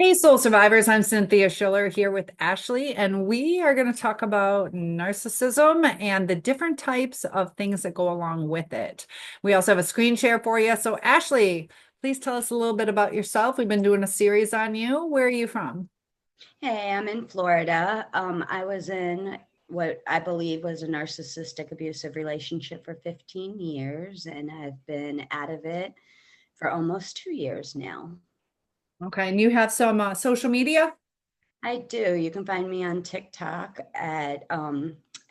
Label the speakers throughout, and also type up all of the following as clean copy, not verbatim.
Speaker 1: Hey, Soul Survivors. I'm Cynthia Schiller here with Ashley, and we are going to talk about narcissism and the different types of things that go along with it. We also have a screen share for you. So, Ashley, please tell us a little bit about yourself. We've been doing a series on you. Where are you from?
Speaker 2: Hey, I'm in Florida. I was in what I believe was a narcissistic abusive relationship for 15 years, and I've been out of it for almost 2 years now.
Speaker 1: Okay, and you have some social media?
Speaker 2: I do. You can find me on TikTok at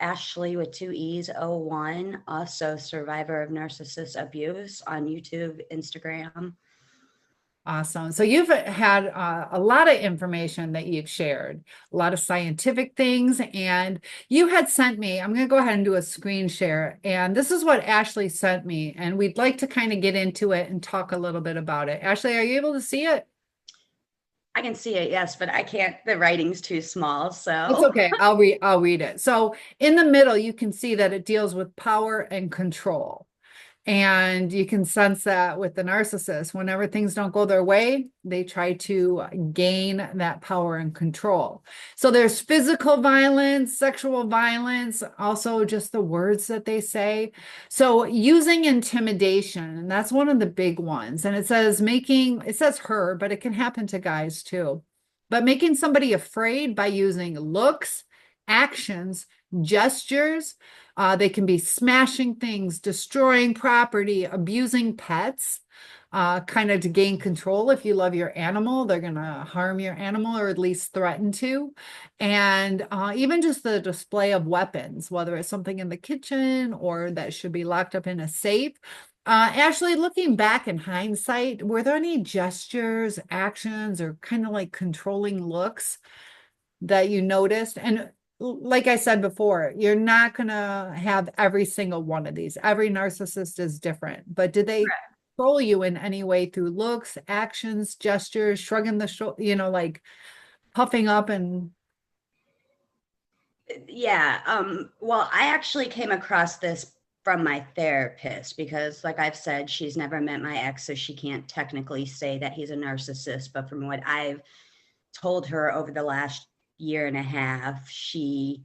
Speaker 2: ASHLEE with two E's, 01, also survivor of narcissist abuse on YouTube, Instagram.
Speaker 1: Awesome. So you've had a lot of information that you've shared, a lot of scientific things, and you had sent me, I'm going to go ahead and do a screen share, and this is what Ashley sent me, and we'd like to kind of get into it and talk a little bit about it. Ashley, are you able to see it?
Speaker 2: I can see it, yes, but I can't, the writing's too small.
Speaker 1: It's
Speaker 2: So,
Speaker 1: okay. I'll read it. So in the middle, you can see that it deals with power and control. And you can sense that with the narcissist, whenever things don't go their way, they try to gain that power and control. So there's physical violence, sexual violence, also just the words that they say. So using intimidation, and that's one of the big ones. And it says her, but it can happen to guys too. But making somebody afraid by using looks, actions, gestures, they can be smashing things, destroying property, abusing pets, kind of to gain control. If you love your animal, they're going to harm your animal or at least threaten to. And even just the display of weapons, whether it's something in the kitchen or that should be locked up in a safe. Ashley, looking back in hindsight, were there any gestures, actions, or kind of like controlling looks that you noticed? And like I said before, you're not going to have every single one of these. Every narcissist is different. But did they control you in any way through looks, actions, gestures, shrugging the shoulder, like puffing up and
Speaker 2: yeah. Well, I actually came across this from my therapist because, like I've said, she's never met my ex, so she can't technically say that he's a narcissist. But from what I've told her over the last year and a half, she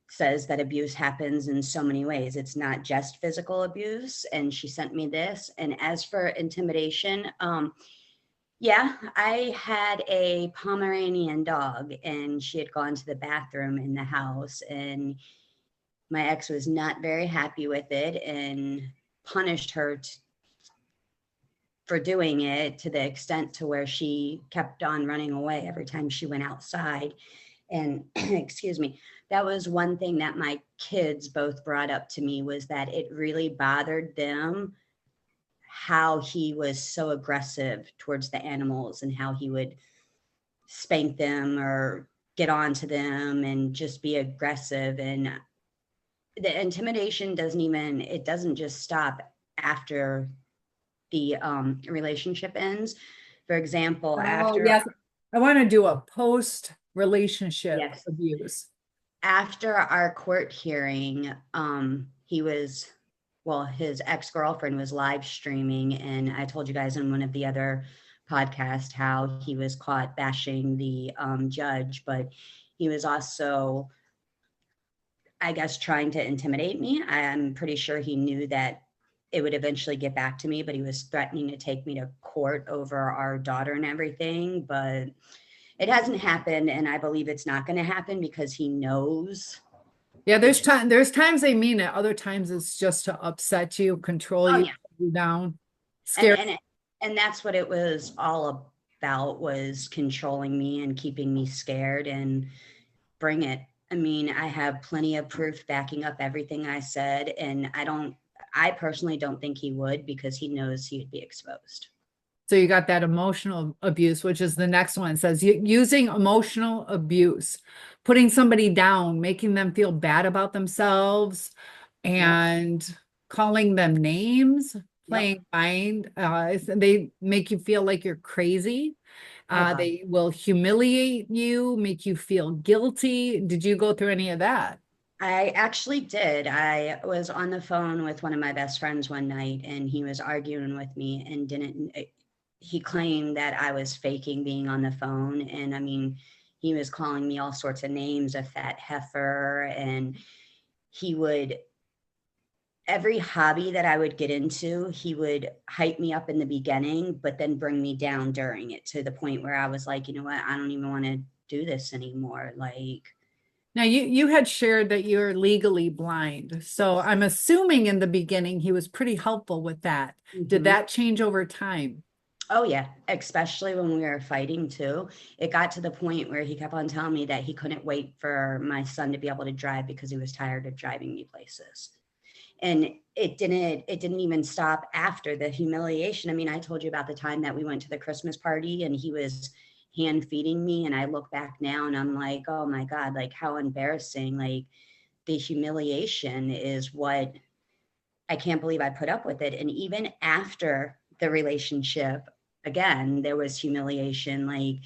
Speaker 2: says that abuse happens in so many ways. It's not just physical abuse. And she sent me this. And as for intimidation, yeah, I had a Pomeranian dog and she had gone to the bathroom in the house, and my ex was not very happy with it and punished her for doing it to the extent to where she kept on running away every time she went outside. And excuse me, that was one thing that my kids both brought up to me, was that it really bothered them how he was so aggressive towards the animals and how he would spank them or get on to them and just be aggressive. And the intimidation doesn't just stop after the relationship ends. For example,
Speaker 1: oh, yes, I want to do a post relationship
Speaker 2: yes,
Speaker 1: abuse.
Speaker 2: after our court hearing, his ex-girlfriend was live streaming, and I told you guys in one of the other podcasts how he was caught bashing the judge, but he was also, I guess, trying to intimidate me. I'm pretty sure he knew that it would eventually get back to me, but he was threatening to take me to court over our daughter and everything. But it hasn't happened, and I believe it's not going to happen because he knows.
Speaker 1: Yeah,
Speaker 2: Which,
Speaker 1: there's times they mean it, other times it's just to upset you, control
Speaker 2: oh
Speaker 1: you,
Speaker 2: yeah,
Speaker 1: put you down,
Speaker 2: and
Speaker 1: scare.
Speaker 2: and and that's what it was all about, was controlling me and keeping me scared. And bring it. I mean, I have plenty of proof backing up everything I said, and I personally don't think he would, because he knows he'd be exposed.
Speaker 1: So you got that emotional abuse, which is the next one. It says using emotional abuse, putting somebody down, making them feel bad about themselves,
Speaker 2: Yep.
Speaker 1: and calling them names,
Speaker 2: Yep.
Speaker 1: playing mind. They make you feel like you're crazy.
Speaker 2: Oh God.
Speaker 1: They will humiliate you, make you feel guilty. Did you go through any of that?
Speaker 2: I actually did. I was on the phone with one of my best friends one night, and he was arguing with me and didn't. he claimed that I was faking being on the phone. And I mean, he was calling me all sorts of names, a fat heifer. And he would, every hobby that I would get into, he would hype me up in the beginning, but then bring me down during it, to the point where I was like, you know what, I don't even want to do this anymore. Like,
Speaker 1: Now you had shared that you're legally blind. So I'm assuming in the beginning he was pretty helpful with that. Did
Speaker 2: mhm.
Speaker 1: that change over time?
Speaker 2: Oh yeah, especially when we were fighting too. It got to the point where he kept on telling me that he couldn't wait for my son to be able to drive because he was tired of driving me places. And it didn't even stop after the humiliation. I mean, I told you about the time that we went to the Christmas party and he was hand feeding me, and I look back now and I'm like, oh my God, like how embarrassing. Like, the humiliation is what, I can't believe I put up with it. And even after the relationship, again, there was humiliation. Like,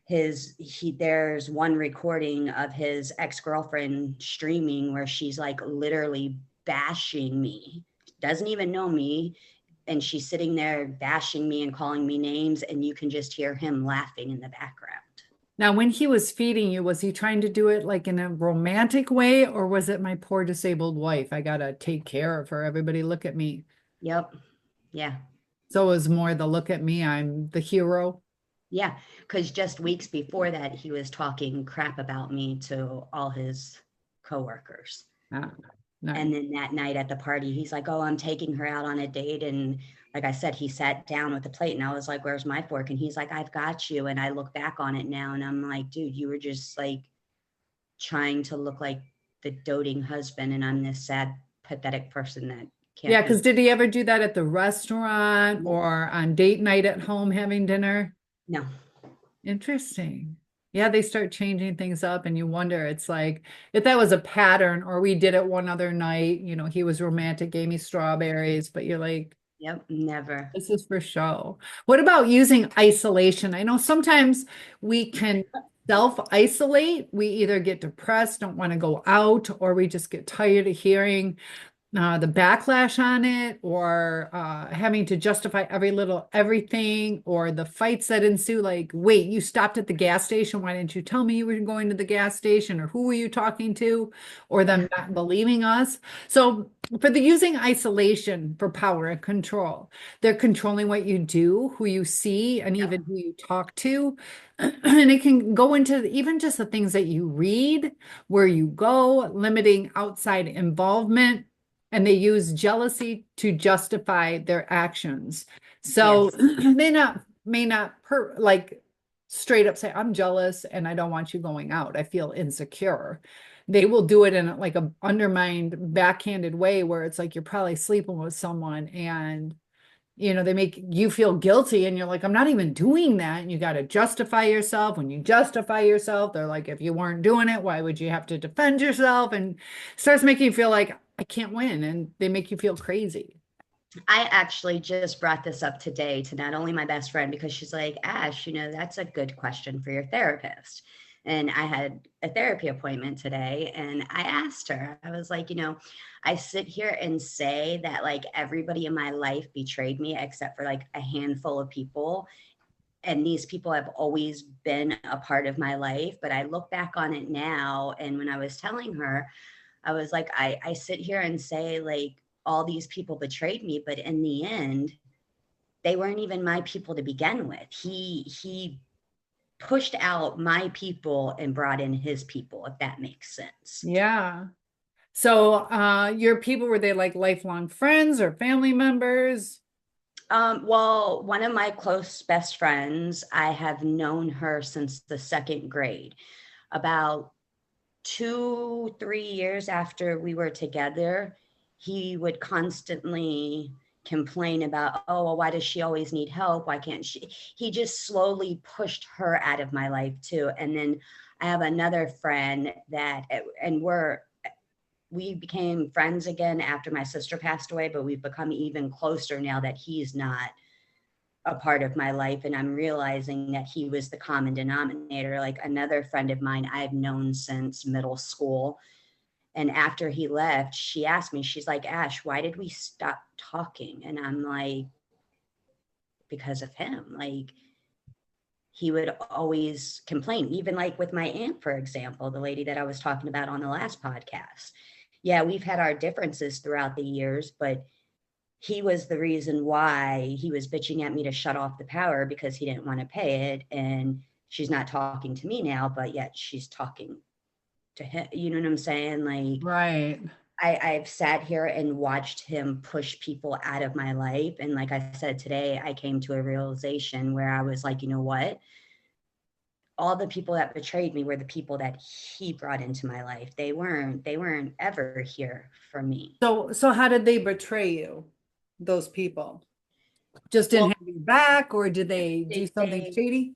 Speaker 2: there's one recording of his ex-girlfriend streaming where she's like literally bashing me, doesn't even know me, and she's sitting there bashing me and calling me names, and you can just hear him laughing in the background.
Speaker 1: Now, when he was feeding you, was he trying to do it like in a romantic way, or was it my poor disabled wife? I gotta take care of her. Everybody look at me.
Speaker 2: Yep. Yeah.
Speaker 1: So it was more the look at me, I'm the hero.
Speaker 2: Yeah, because just weeks before that, he was talking crap about me to all his coworkers.
Speaker 1: Ah, nice.
Speaker 2: And then that night at the party, he's like, oh, I'm taking her out on a date. And like I said, he sat down with the plate and I was like, where's my fork? And he's like, I've got you. And I look back on it now and I'm like, dude, you were just like trying to look like the doting husband. And I'm this sad, pathetic person that
Speaker 1: Yeah,
Speaker 2: can't do.
Speaker 1: because did he ever do that at the restaurant or on date night at home having dinner?
Speaker 2: No.
Speaker 1: Interesting. Yeah, they start changing things up and you wonder, it's like if that was a pattern or we did it one other night, he was romantic, gave me strawberries, but you're like,
Speaker 2: Yep. Never.
Speaker 1: this is for show. What about using isolation? I know sometimes we can self-isolate. We either get depressed, don't want to go out, or we just get tired of hearing the backlash on it, or having to justify everything, or the fights that ensue. Like, wait, you stopped at the gas station. Why didn't you tell me you were going to the gas station? Or who were you talking to? Or them not believing us. So for the using isolation for power and control, they're controlling what you do, who you see, and
Speaker 2: Yep.
Speaker 1: even who you talk to. And it can go into even just the things that you read, where you go, limiting outside involvement, and they use jealousy to justify their actions. So
Speaker 2: Yes.
Speaker 1: they may not like straight up say, I'm jealous and I don't want you going out. I feel insecure. They will do it in like a undermined, backhanded way where it's like you're probably sleeping with someone and they make you feel guilty and you're like, I'm not even doing that. And you got to justify yourself. When you justify yourself, they're like, if you weren't doing it, why would you have to defend yourself? And starts making you feel like I can't win. And they make you feel crazy.
Speaker 2: I actually just brought this up today to not only my best friend, because she's like, Ash, that's a good question for your therapist. And I had a therapy appointment today and I asked her, I was like, I sit here and say that like everybody in my life betrayed me except for like a handful of people. And these people have always been a part of my life. But I look back on it now. And when I was telling her, I was like, I sit here and say, like, all these people betrayed me, but in the end, they weren't even my people to begin with. He pushed out my people and brought in his people, if that makes sense.
Speaker 1: Yeah. So your people, were they like lifelong friends or family members?
Speaker 2: Well, one of my close best friends, I have known her since the second grade. About 2, 3 years after we were together, he would constantly complain about, oh, well, why does she always need help? Why can't she? He just slowly pushed her out of my life too. And then I have another friend that, and we became friends again after my sister passed away, but we've become even closer now that he's not a part of my life. And I'm realizing that he was the common denominator. Like another friend of mine I've known since middle school. And after he left, she asked me, she's like, Ash, why did we stop talking? And I'm like, because of him. Like, he would always complain, even like with my aunt, for example, the lady that I was talking about on the last podcast. Yeah, we've had our differences throughout the years, but he was the reason why he was bitching at me to shut off the power because he didn't want to pay it. And she's not talking to me now, but yet she's talking to him. You know what I'm saying? Like,
Speaker 1: Right.
Speaker 2: I've sat here and watched him push people out of my life. And like I said, today I came to a realization where I was like, you know what? All the people that betrayed me were the people that he brought into my life. They weren't ever here for me.
Speaker 1: So how did they betray you, those people? Just didn't
Speaker 2: Well,
Speaker 1: have your back, or did they do
Speaker 2: they
Speaker 1: something
Speaker 2: they
Speaker 1: shady?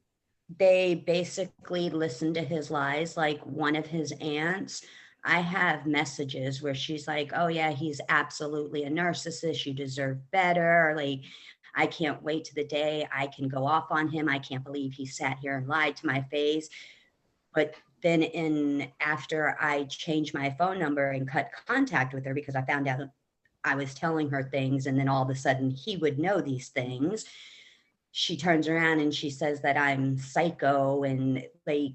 Speaker 2: they basically listened to his lies. Like, one of his aunts, I have messages where she's like, oh yeah, he's absolutely a narcissist, you deserve better. Like, I can't wait to the day I can go off on him. I can't believe he sat here and lied to my face. But then, in after I changed my phone number and cut contact with her because I found out I was telling her things, and then all of a sudden he would know these things, she turns around and she says that I'm psycho, and like,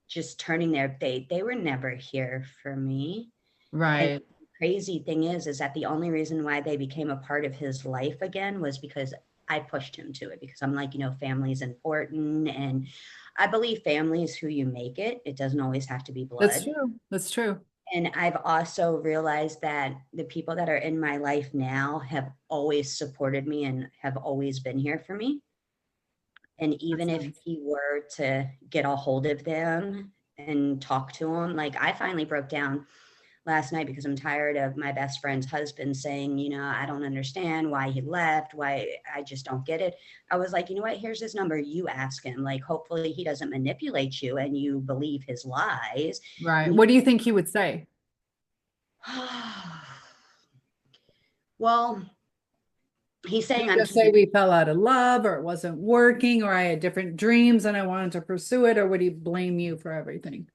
Speaker 2: just turning they were never here for me. And
Speaker 1: Right.
Speaker 2: the crazy thing is that the only reason why they became a part of his life again was because I pushed him to it, because I'm like, family is important, and I believe family is who you make it. It doesn't always have to be
Speaker 1: That's
Speaker 2: blood.
Speaker 1: true. That's true.
Speaker 2: And I've also realized that the people that are in my life now have always supported me and have always been here for me. And
Speaker 1: That's
Speaker 2: even if
Speaker 1: nice.
Speaker 2: he were to get a hold of them and talk to them, like, I finally broke down last night because I'm tired of my best friend's husband saying, I don't understand why he left, why, I just don't get it. I was like, you know what? Here's his number. You ask him. Like, hopefully he doesn't manipulate you and you believe his lies.
Speaker 1: Right.
Speaker 2: And
Speaker 1: What do you think he would say?
Speaker 2: well, he's
Speaker 1: Would
Speaker 2: saying
Speaker 1: he
Speaker 2: I'm
Speaker 1: just say
Speaker 2: too.
Speaker 1: we fell out of love, or it wasn't working, or I had different dreams and I wanted to pursue it, or would he blame you for everything?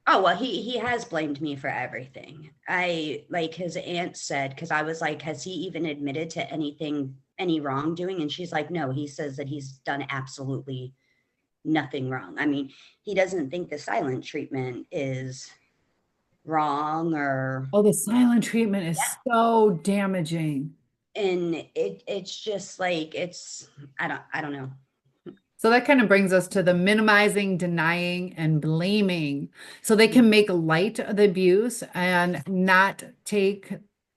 Speaker 2: Oh, well, he has blamed me for everything. I, like, his aunt said, because I was like, has he even admitted to anything, any wrongdoing? And she's like, no, he says that he's done absolutely nothing wrong. I mean, he doesn't think the silent treatment is wrong, or,
Speaker 1: Oh, the silent treatment is so damaging.
Speaker 2: and it's just like, I don't know.
Speaker 1: So that kind of brings us to the minimizing, denying, and blaming. So they
Speaker 2: Mm.
Speaker 1: can make light of the abuse and not take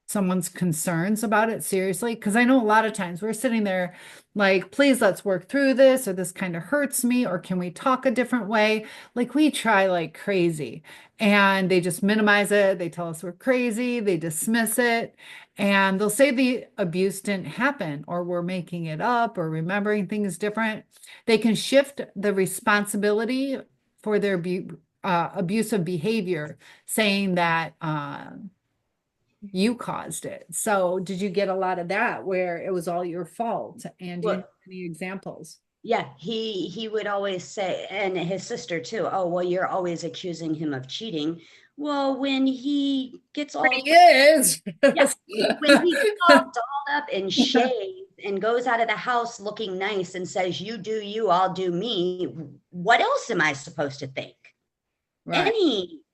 Speaker 1: someone's concerns about it seriously. Because I know a lot of times we're sitting there like, please, let's work through this, or this kind of hurts me, or can we talk a different way? Like, we try like crazy, and they just minimize it. They tell us we're crazy, they dismiss it. And they'll say the abuse didn't happen, or we're making it up, or remembering things different. They can shift the responsibility for their abusive behavior, saying that you caused it. So, did you get a lot of that where it was all your fault? And do you know
Speaker 2: Well,
Speaker 1: any examples?
Speaker 2: yeah, he would always say, and his sister too, oh, well, you're always accusing him of cheating. Well, when he gets
Speaker 1: But
Speaker 2: all,
Speaker 1: he is.
Speaker 2: yeah, when he gets all dolled up and shaved and goes out of the house looking nice and says, you do you, I'll do me, what else am I supposed to think?
Speaker 1: Right.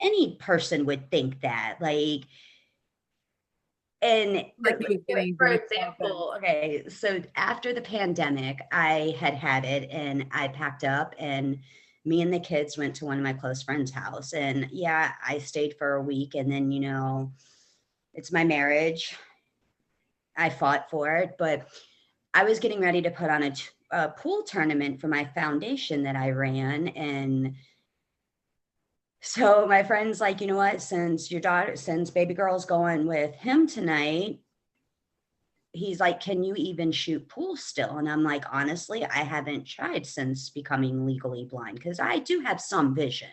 Speaker 2: Any person would think that. Like, and
Speaker 1: Like he was getting
Speaker 2: for
Speaker 1: dressed up and
Speaker 2: example, okay, so after the pandemic, I had it, and I packed up, and me and the kids went to one of my close friends' house. And yeah, I stayed for a week, and then, it's my marriage. I fought for it, but I was getting ready to put on a pool tournament for my foundation that I ran. And so my friend's like, you know what, since baby girl's going with him tonight, he's like, can you even shoot pool still? And I'm like, honestly, I haven't tried since becoming legally blind, because I do have some vision.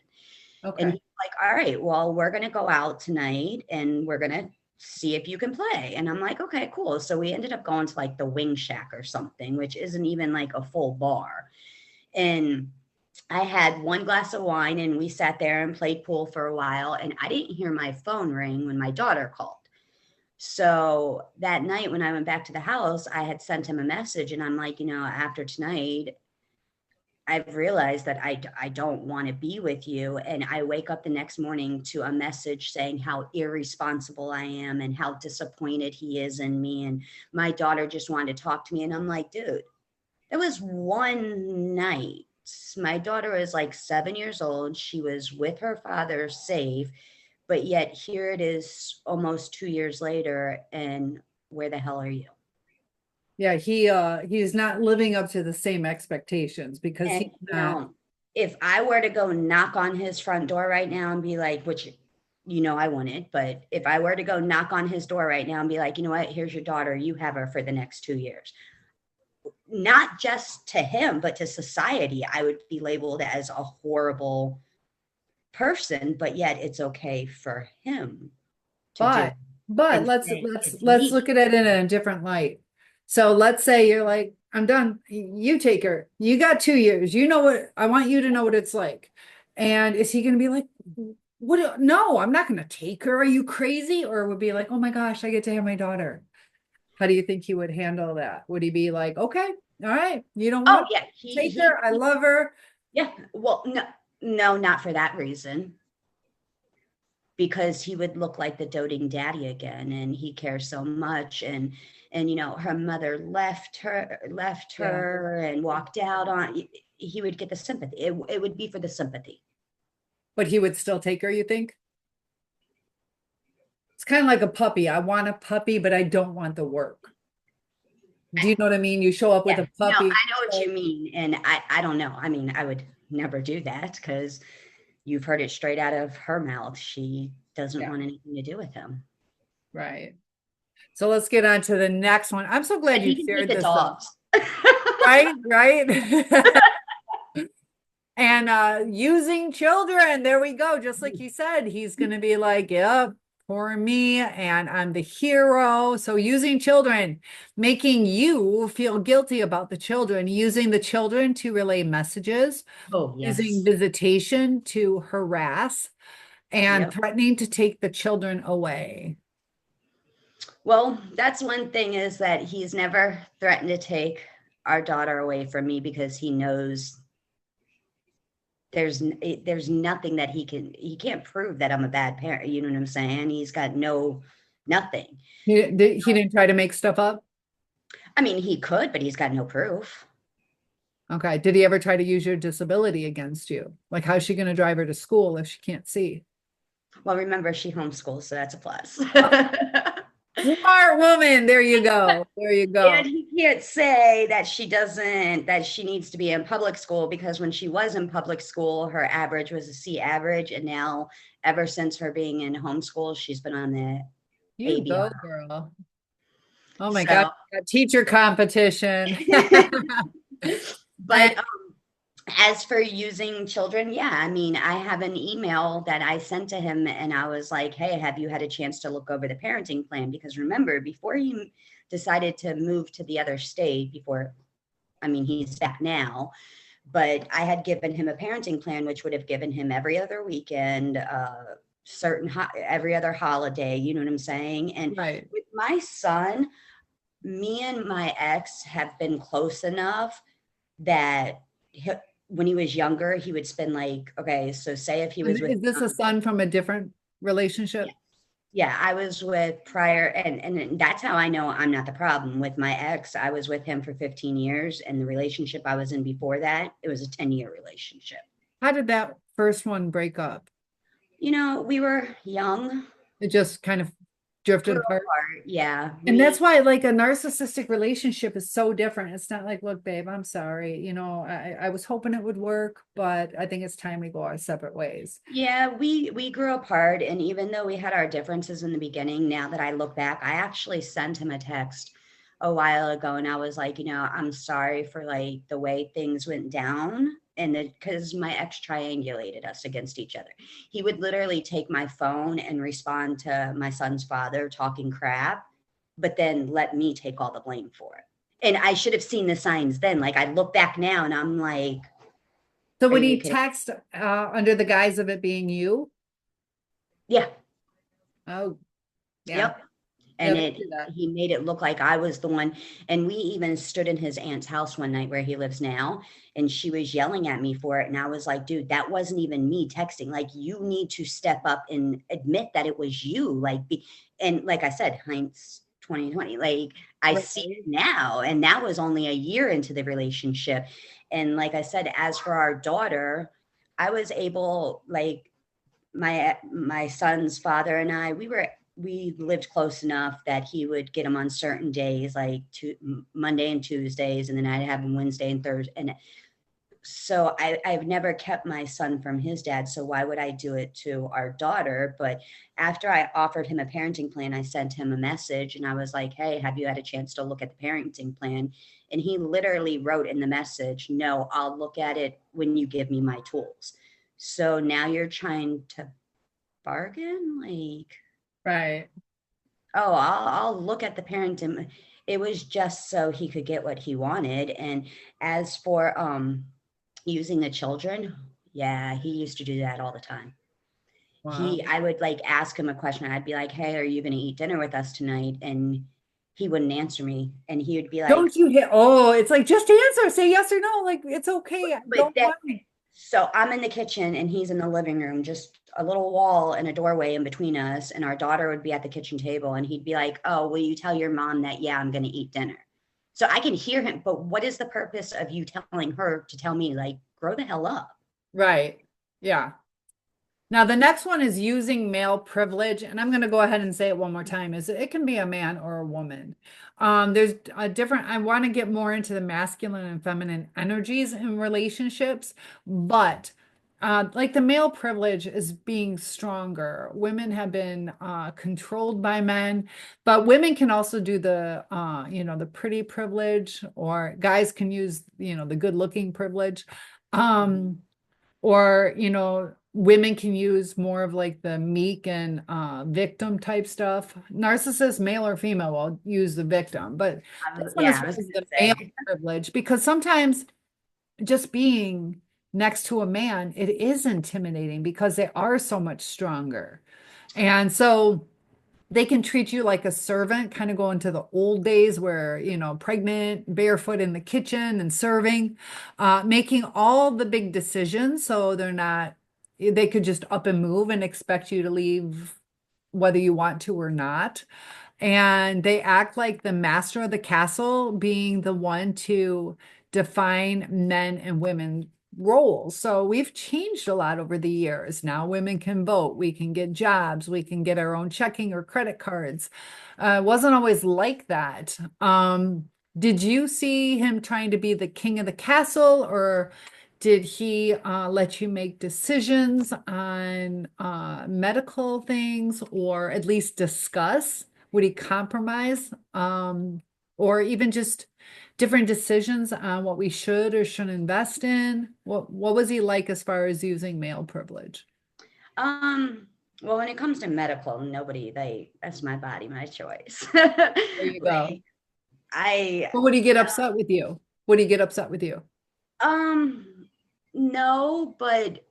Speaker 2: And
Speaker 1: okay.
Speaker 2: he's like, all right, well, we're going to go out tonight and we're going to see if you can play. And I'm like, okay, cool. So we ended up going to like the Wing Shack or something, which isn't even like a full bar. And I had one glass of wine, and we sat there and played pool for a while. And I didn't hear my phone ring when my daughter called. So that night when I went back to the house, I had sent him a message and I'm like, after tonight, I've realized that I don't want to be with you. And I wake up the next morning to a message saying how irresponsible I am and how disappointed he is in me. And my daughter just wanted to talk to me. And I'm like, dude, that was one night. My daughter is like 7 years old. She was with her father safe, but yet here it is almost 2 years later. And where the hell are you?
Speaker 1: Yeah, he's not living up to the same expectations because
Speaker 2: And
Speaker 1: he's not.
Speaker 2: if I were to go knock on his front door right now and be like, which I wouldn't, but if I were to go knock on his door right now and be like, you know what, here's your daughter, you have her for the next 2 years. Not just to him, but to society, I would be labeled as a horrible person, but yet it's okay for him to do
Speaker 1: But
Speaker 2: it
Speaker 1: but
Speaker 2: and
Speaker 1: let's
Speaker 2: say
Speaker 1: let's
Speaker 2: it's
Speaker 1: let's
Speaker 2: me.
Speaker 1: look at it in a different light. So let's say you're like, I'm done. You take her. You got 2 years. You know what I want you to know what it's like. And is he going to be like, what? No, I'm not going to take her. Are you crazy? Or would be like, oh my gosh, I get to have my daughter. How do you think he would handle that? Would he be like, okay, all right, you don't
Speaker 2: Oh
Speaker 1: want
Speaker 2: yeah,
Speaker 1: to take her? I love her.
Speaker 2: yeah. Well, no, no, not for that reason. Because he would look like the doting daddy again, and he cares so much. And her mother left
Speaker 1: Yeah.
Speaker 2: her and walked out on. He would get the sympathy. It would be for the sympathy.
Speaker 1: But he would still take her, you think? It's kind of like a puppy. I want a puppy, but I don't want the work. Do you know what I mean? You show up with
Speaker 2: Yeah,
Speaker 1: a
Speaker 2: no, I
Speaker 1: puppy.
Speaker 2: know what you mean, and I don't know. I mean, I would never do that because you've heard it straight out of her mouth. She doesn't
Speaker 1: Yeah,
Speaker 2: want anything to do with him,
Speaker 1: right. So let's get on to the next one. I'm so
Speaker 2: and
Speaker 1: glad you
Speaker 2: he can take
Speaker 1: shared
Speaker 2: the
Speaker 1: this though.
Speaker 2: dogs.
Speaker 1: Right, right. And using children, there we go. Just like you said, he's going to be like, yep, poor me, and I'm the hero. So using children, making you feel guilty about the children, using the children to relay messages,
Speaker 2: Oh
Speaker 1: using
Speaker 2: yes,
Speaker 1: visitation to harass, and
Speaker 2: yep.
Speaker 1: threatening to take the children away.
Speaker 2: Well, that's one thing is that he's never threatened to take our daughter away from me because he knows there's nothing that he can't prove that I'm a bad parent. You know what I'm saying? He's got nothing.
Speaker 1: He didn't try to make stuff up.
Speaker 2: I mean, he could, but he's got no proof.
Speaker 1: Okay. Did he ever try to use your disability against you? Like, how's she going to drive her to school if she can't see?
Speaker 2: Well, remember she homeschools, so that's a plus.
Speaker 1: Smart woman. There you go. There you
Speaker 2: And
Speaker 1: go.
Speaker 2: he can't say that that she needs to be in public school because when she was in public school, her average was a C average. And now, ever since her being in homeschool, she's been on the
Speaker 1: You go,
Speaker 2: ABR.
Speaker 1: girl. Oh my God.
Speaker 2: So,
Speaker 1: Teacher competition. And
Speaker 2: but as for using children, yeah, I mean, I have an email that I sent to him and I was like, hey, have you had a chance to look over the parenting plan? Because remember, before he decided to move to the other state, I mean, he's back now, but I had given him a parenting plan, which would have given him every other weekend, every other holiday, you know what I'm saying? And
Speaker 1: right.
Speaker 2: with my son, me and my ex have been close enough that when he was younger, he would spend like, okay, so say if he
Speaker 1: And
Speaker 2: was with,
Speaker 1: is this a son from a different
Speaker 2: yeah,
Speaker 1: relationship?
Speaker 2: yeah, I was with prior, and that's how I know I'm not the problem with my ex. I was with him for 15 years, and the relationship I was in before that, it was a 10-year relationship.
Speaker 1: How did that first one break up?
Speaker 2: We were young,
Speaker 1: It just kind of drifted
Speaker 2: grew
Speaker 1: apart.
Speaker 2: apart. Yeah,
Speaker 1: And that's why, like, a narcissistic relationship is so different. It's not like, look, babe, I'm sorry. I was hoping it would work, but I think it's time we go our separate ways.
Speaker 2: yeah, we grew apart, and even though we had our differences in the beginning, now that I look back, I actually sent him a text a while ago, and I was like, I'm sorry for like the way things went down, and because my ex triangulated us against each other. He would literally take my phone and respond to my son's father talking crap, but then let me take all the blame for it. And I should have seen the signs then. Like I look back now, and I'm like,
Speaker 1: So
Speaker 2: are
Speaker 1: would
Speaker 2: you
Speaker 1: he
Speaker 2: kidding?
Speaker 1: text under the guise of it being you?
Speaker 2: Yeah.
Speaker 1: Oh, yeah.
Speaker 2: Yep.
Speaker 1: Yeah,
Speaker 2: and
Speaker 1: they
Speaker 2: it
Speaker 1: do that.
Speaker 2: he made it look like I was the one. And we even stood in his aunt's house one night where he lives now, and she was yelling at me for it, and I was like, dude, that wasn't even me texting. Like, you need to step up and admit that it was you. Like, and like I said, hindsight's 2020. Like, I see
Speaker 1: Right.
Speaker 2: it now, and that was only a year into the relationship. And like I said, as for our daughter, I was able, like, my son's father and I, we lived close enough that he would get him on certain days, like Monday and Tuesdays, and then I'd have him Wednesday and Thursday. And so I've never kept my son from his dad. So why would I do it to our daughter? But after I offered him a parenting plan, I sent him a message and I was like, hey, have you had a chance to look at the parenting plan? And he literally wrote in the message, no, I'll look at it when you give me my tools. So now you're trying to bargain? Like,
Speaker 1: Right.
Speaker 2: oh, I'll look at the parenting. It was just so he could get what he wanted. And as for using the children, yeah, he used to do that all the time.
Speaker 1: Wow.
Speaker 2: I would like ask him a question. I'd be like, hey, are you going to eat dinner with us tonight? And he wouldn't answer me. And he would be like,
Speaker 1: Don't you hit, oh, it's like just answer, say yes or no. Like it's okay.
Speaker 2: but
Speaker 1: Don't
Speaker 2: that,
Speaker 1: lie.
Speaker 2: so I'm in the kitchen and he's in the living room, just a little wall and a doorway in between us. And our daughter would be at the kitchen table and he'd be like, oh, will you tell your mom that, yeah, I'm going to eat dinner? So I can hear him. But what is the purpose of you telling her to tell me, like, grow the hell up?
Speaker 1: Right. Yeah. Now, the next one is using male privilege, and I'm going to go ahead and say it one more time, is it can be a man or a woman. There's a different, I want to get more into the masculine and feminine energies in relationships, but like the male privilege is being stronger. Women have been controlled by men, but women can also do the, the pretty privilege, or guys can use, the good looking privilege. Or women can use more of like the meek and victim type stuff. Narcissist, male or female, will use the victim, but this one is
Speaker 2: Yeah, I was
Speaker 1: the
Speaker 2: going
Speaker 1: male
Speaker 2: to say.
Speaker 1: privilege, because sometimes just being next to a man, it is intimidating because they are so much stronger. And so they can treat you like a servant, kind of go into the old days where, pregnant, barefoot in the kitchen and serving, making all the big decisions. So they could just up and move and expect you to leave whether you want to or not. And they act like the master of the castle, being the one to define men and women roles. So we've changed a lot over the years. Now women can vote, we can get jobs, we can get our own checking or credit cards. It wasn't always like that. Did you see him trying to be the king of the castle, or did he let you make decisions on medical things, or at least discuss? Would he compromise? Or even just different decisions on what we should or shouldn't invest in? What was he like as far as using male privilege?
Speaker 2: Well, when it comes to medical, nobody, that's my body, my choice.
Speaker 1: There you go.
Speaker 2: Like, I,
Speaker 1: Or would he get upset with you? Would he get upset with you?
Speaker 2: no, but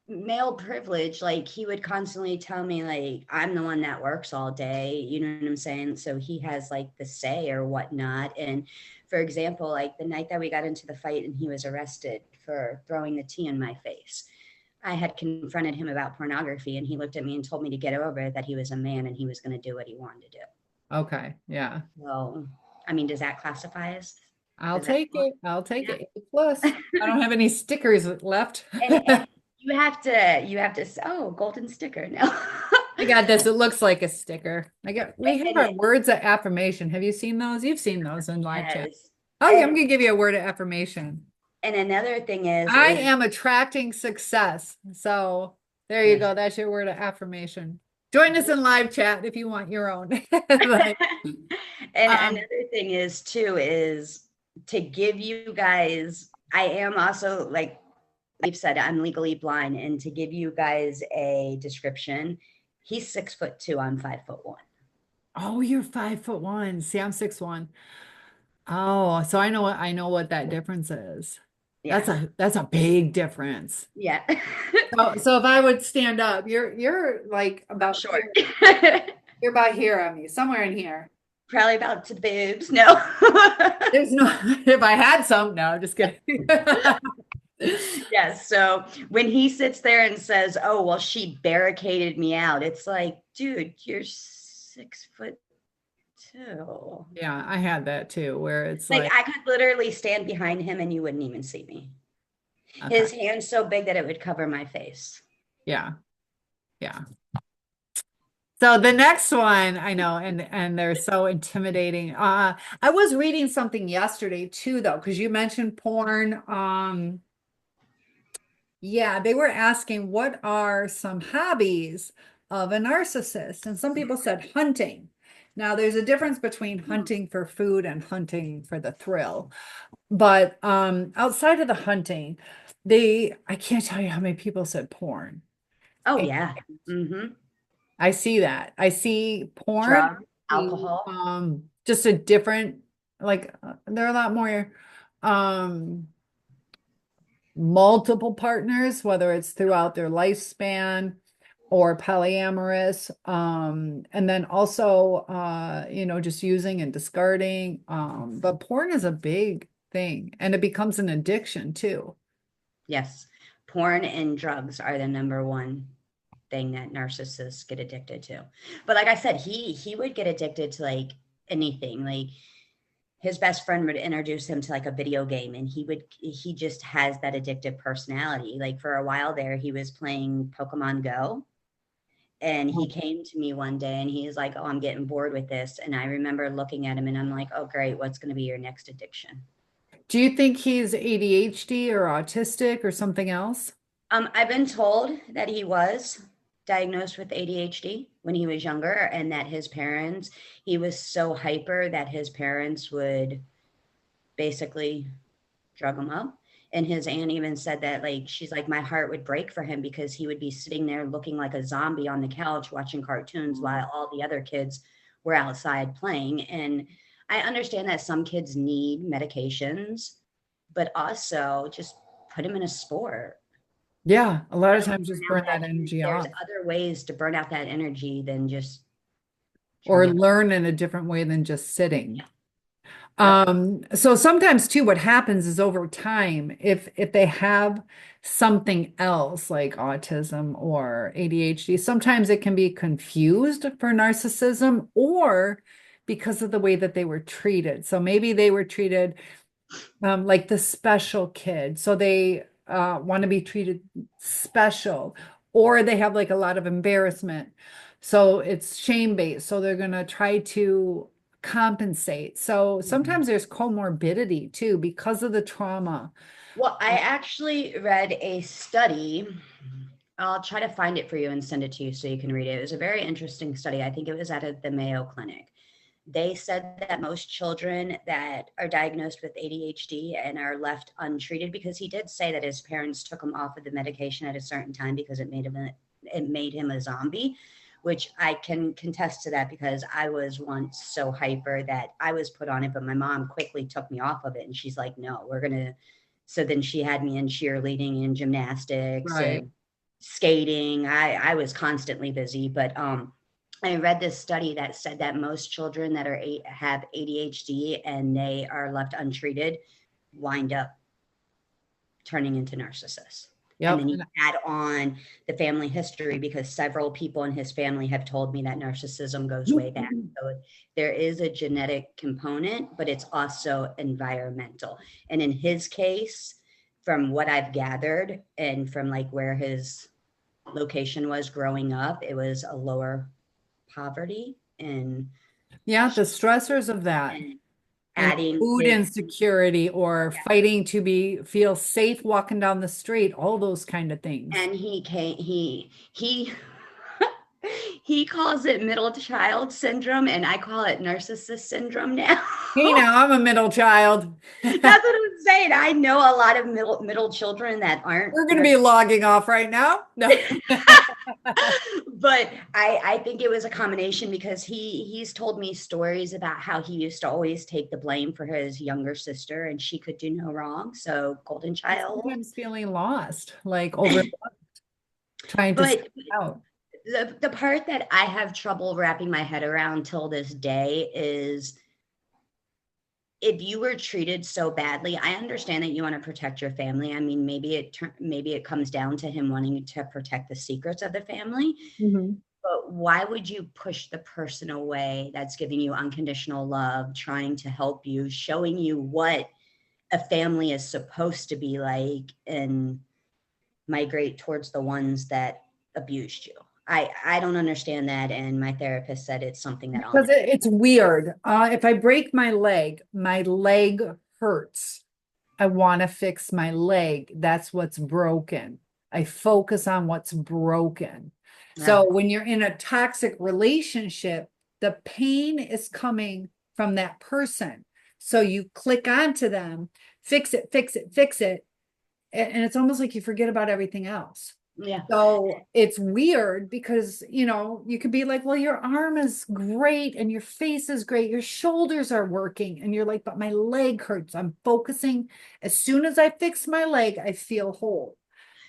Speaker 2: male privilege, like, he would constantly tell me, like, I'm the one that works all day, you know what I'm saying? So he has like the say or whatnot. And for example, like the night that we got into the fight and he was arrested for throwing the tea in my face, I had confronted him about pornography and he looked at me and told me to get over it, that he was a man and he was going to do what he wanted to do.
Speaker 1: Okay, yeah.
Speaker 2: So, I mean, does that classify as,
Speaker 1: I'll
Speaker 2: does that,
Speaker 1: take it. I'll take
Speaker 2: yeah.
Speaker 1: it. A plus. I don't have any stickers left.
Speaker 2: And you have to, oh, golden sticker. No.
Speaker 1: I got this. It looks like a sticker. We have
Speaker 2: And
Speaker 1: our words of affirmation. Have you seen those? You've seen those in live chat.
Speaker 2: yes.
Speaker 1: Oh, yeah, I'm
Speaker 2: And
Speaker 1: gonna give you a word of affirmation.
Speaker 2: another thing
Speaker 1: I
Speaker 2: is
Speaker 1: am attracting success. So there you
Speaker 2: yes.
Speaker 1: go. That's your word of affirmation. Join us in live chat if you want your own. But,
Speaker 2: And
Speaker 1: um,
Speaker 2: another thing is too is to give you guys, I am also, like I've said, I'm legally blind, and to give you guys a description, he's 6'2", I'm 5'1".
Speaker 1: oh, you're 5'1". See, I'm 6'1". Oh, so I know what that difference is.
Speaker 2: Yeah.
Speaker 1: That's a big difference.
Speaker 2: Yeah.
Speaker 1: So if I would stand up, you're like
Speaker 2: I'm
Speaker 1: about
Speaker 2: short.
Speaker 1: here. You're about here on me, somewhere in here.
Speaker 2: Probably about to the boobs. No.
Speaker 1: There's no, if I had some, no, just kidding.
Speaker 2: Yes. So when he sits there and says, "Oh, well, she barricaded me out," it's like, dude, you're 6'2".
Speaker 1: Yeah, I had that too, where it's
Speaker 2: Like
Speaker 1: like,
Speaker 2: I could literally stand behind him and you wouldn't even see me.
Speaker 1: okay,
Speaker 2: His hand's so big that it would cover my face.
Speaker 1: yeah, yeah. So the next one, I know, and they're so intimidating. I was reading something yesterday too, though, because you mentioned porn. Yeah, they were asking what are some hobbies of a narcissist, and some people said hunting. Now, there's a difference between hunting for food and hunting for the thrill. But outside of the hunting, I can't tell you how many people said porn.
Speaker 2: Oh yeah. Mm-hmm.
Speaker 1: I see that. I see porn,
Speaker 2: Drug, alcohol.
Speaker 1: just a different, like there are a lot more um multiple partners, whether it's throughout their lifespan or polyamorous. And then also just using and discarding. But porn is a big thing and it becomes an addiction too.
Speaker 2: Yes. Porn and drugs are the number one thing that narcissists get addicted to. But like I said, he would get addicted to like anything. Like his best friend would introduce him to like a video game and he just has that addictive personality. Like for a while there, he was playing Pokemon Go. And he came to me one day and he's like, "Oh, I'm getting bored with this." And I remember looking at him and I'm like, "Oh, great. What's going to be your next addiction?"
Speaker 1: Do you think he's ADHD or autistic or something else?
Speaker 2: I've been told that he was diagnosed with ADHD when he was younger, and that he was so hyper that his parents would basically drug him up. And his aunt even said that, like, she's like, my heart would break for him because he would be sitting there looking like a zombie on the couch watching cartoons while all the other kids were outside playing. And I understand that some kids need medications, but also just put him in a sport.
Speaker 1: Yeah, a lot
Speaker 2: Let
Speaker 1: of
Speaker 2: him
Speaker 1: times
Speaker 2: burn
Speaker 1: just
Speaker 2: out
Speaker 1: burn that energy
Speaker 2: there's
Speaker 1: off
Speaker 2: other ways to burn out that energy than just
Speaker 1: or
Speaker 2: trying to.
Speaker 1: learn in a different way than just sitting.
Speaker 2: Yep.
Speaker 1: So sometimes too, what happens is over time, if they have something else like autism or ADHD, sometimes it can be confused for narcissism or because of the way that they were treated. So maybe they were treated like the special kid. So they want to be treated special, or they have like a lot of embarrassment. So it's shame-based. So they're going to try to compensate. So
Speaker 2: Mhm.
Speaker 1: sometimes there's comorbidity too because of the trauma.
Speaker 2: Well, I actually read a study. I'll try to find it for you and send it to you so you can read it. It was a very interesting study. I think it was the Mayo Clinic. They said that most children that are diagnosed with ADHD and are left untreated, because he did say that his parents took him off of the medication at a certain time because it made him a zombie, which I can contest to that because I was once so hyper that I was put on it, but my mom quickly took me off of it and she's like, "No, we're gonna." So then she had me in cheerleading and gymnastics
Speaker 1: Right.
Speaker 2: and skating. I was constantly busy, but I read this study that said that most children that have ADHD and they are left untreated wind up turning into narcissists. And
Speaker 1: Yep.
Speaker 2: then you add on the family history because several people in his family have told me that narcissism goes way back. So there is a genetic component, but it's also environmental. And in his case, from what I've gathered and from like where his location was growing up, it was a lower poverty
Speaker 1: Yeah, the stressors of that.
Speaker 2: and adding
Speaker 1: Food
Speaker 2: his.
Speaker 1: insecurity or fighting to feel safe walking down the street, all those kind of things.
Speaker 2: And he he calls it middle child syndrome and I call it narcissist syndrome now.
Speaker 1: Hey, now I'm a middle child.
Speaker 2: That's what I'm saying. I know a lot of middle children that aren't
Speaker 1: We're going to be logging off right now. No.
Speaker 2: but I think it was a combination because he's told me stories about how he used to always take the blame for his younger sister and she could do no wrong. So golden child.
Speaker 1: Sometimes feeling lost, like over trying to
Speaker 2: But
Speaker 1: stay out.
Speaker 2: The part that I have trouble wrapping my head around till this day is, if you were treated so badly, I understand that you want to protect your family. I mean, maybe it comes down to him wanting to protect the secrets of the family.
Speaker 1: Mhm.
Speaker 2: But why would you push the person away that's giving you unconditional love, trying to help you, showing you what a family is supposed to be like, and migrate towards the ones that abused you? I don't understand that. And my therapist said it's something that I'll
Speaker 1: Because it's weird. If I break my leg hurts. I want to fix my leg. That's what's broken. I focus on what's broken.
Speaker 2: never.
Speaker 1: So when you're in a toxic relationship, the pain is coming from that person. So you click onto them, fix it, fix it, fix it. And it's almost like you forget about everything else.
Speaker 2: Yeah.
Speaker 1: So it's weird because, you could be like, well, your arm is great and your face is great. Your shoulders are working. And you're like, but my leg hurts. I'm focusing. As soon as I fix my leg, I feel whole.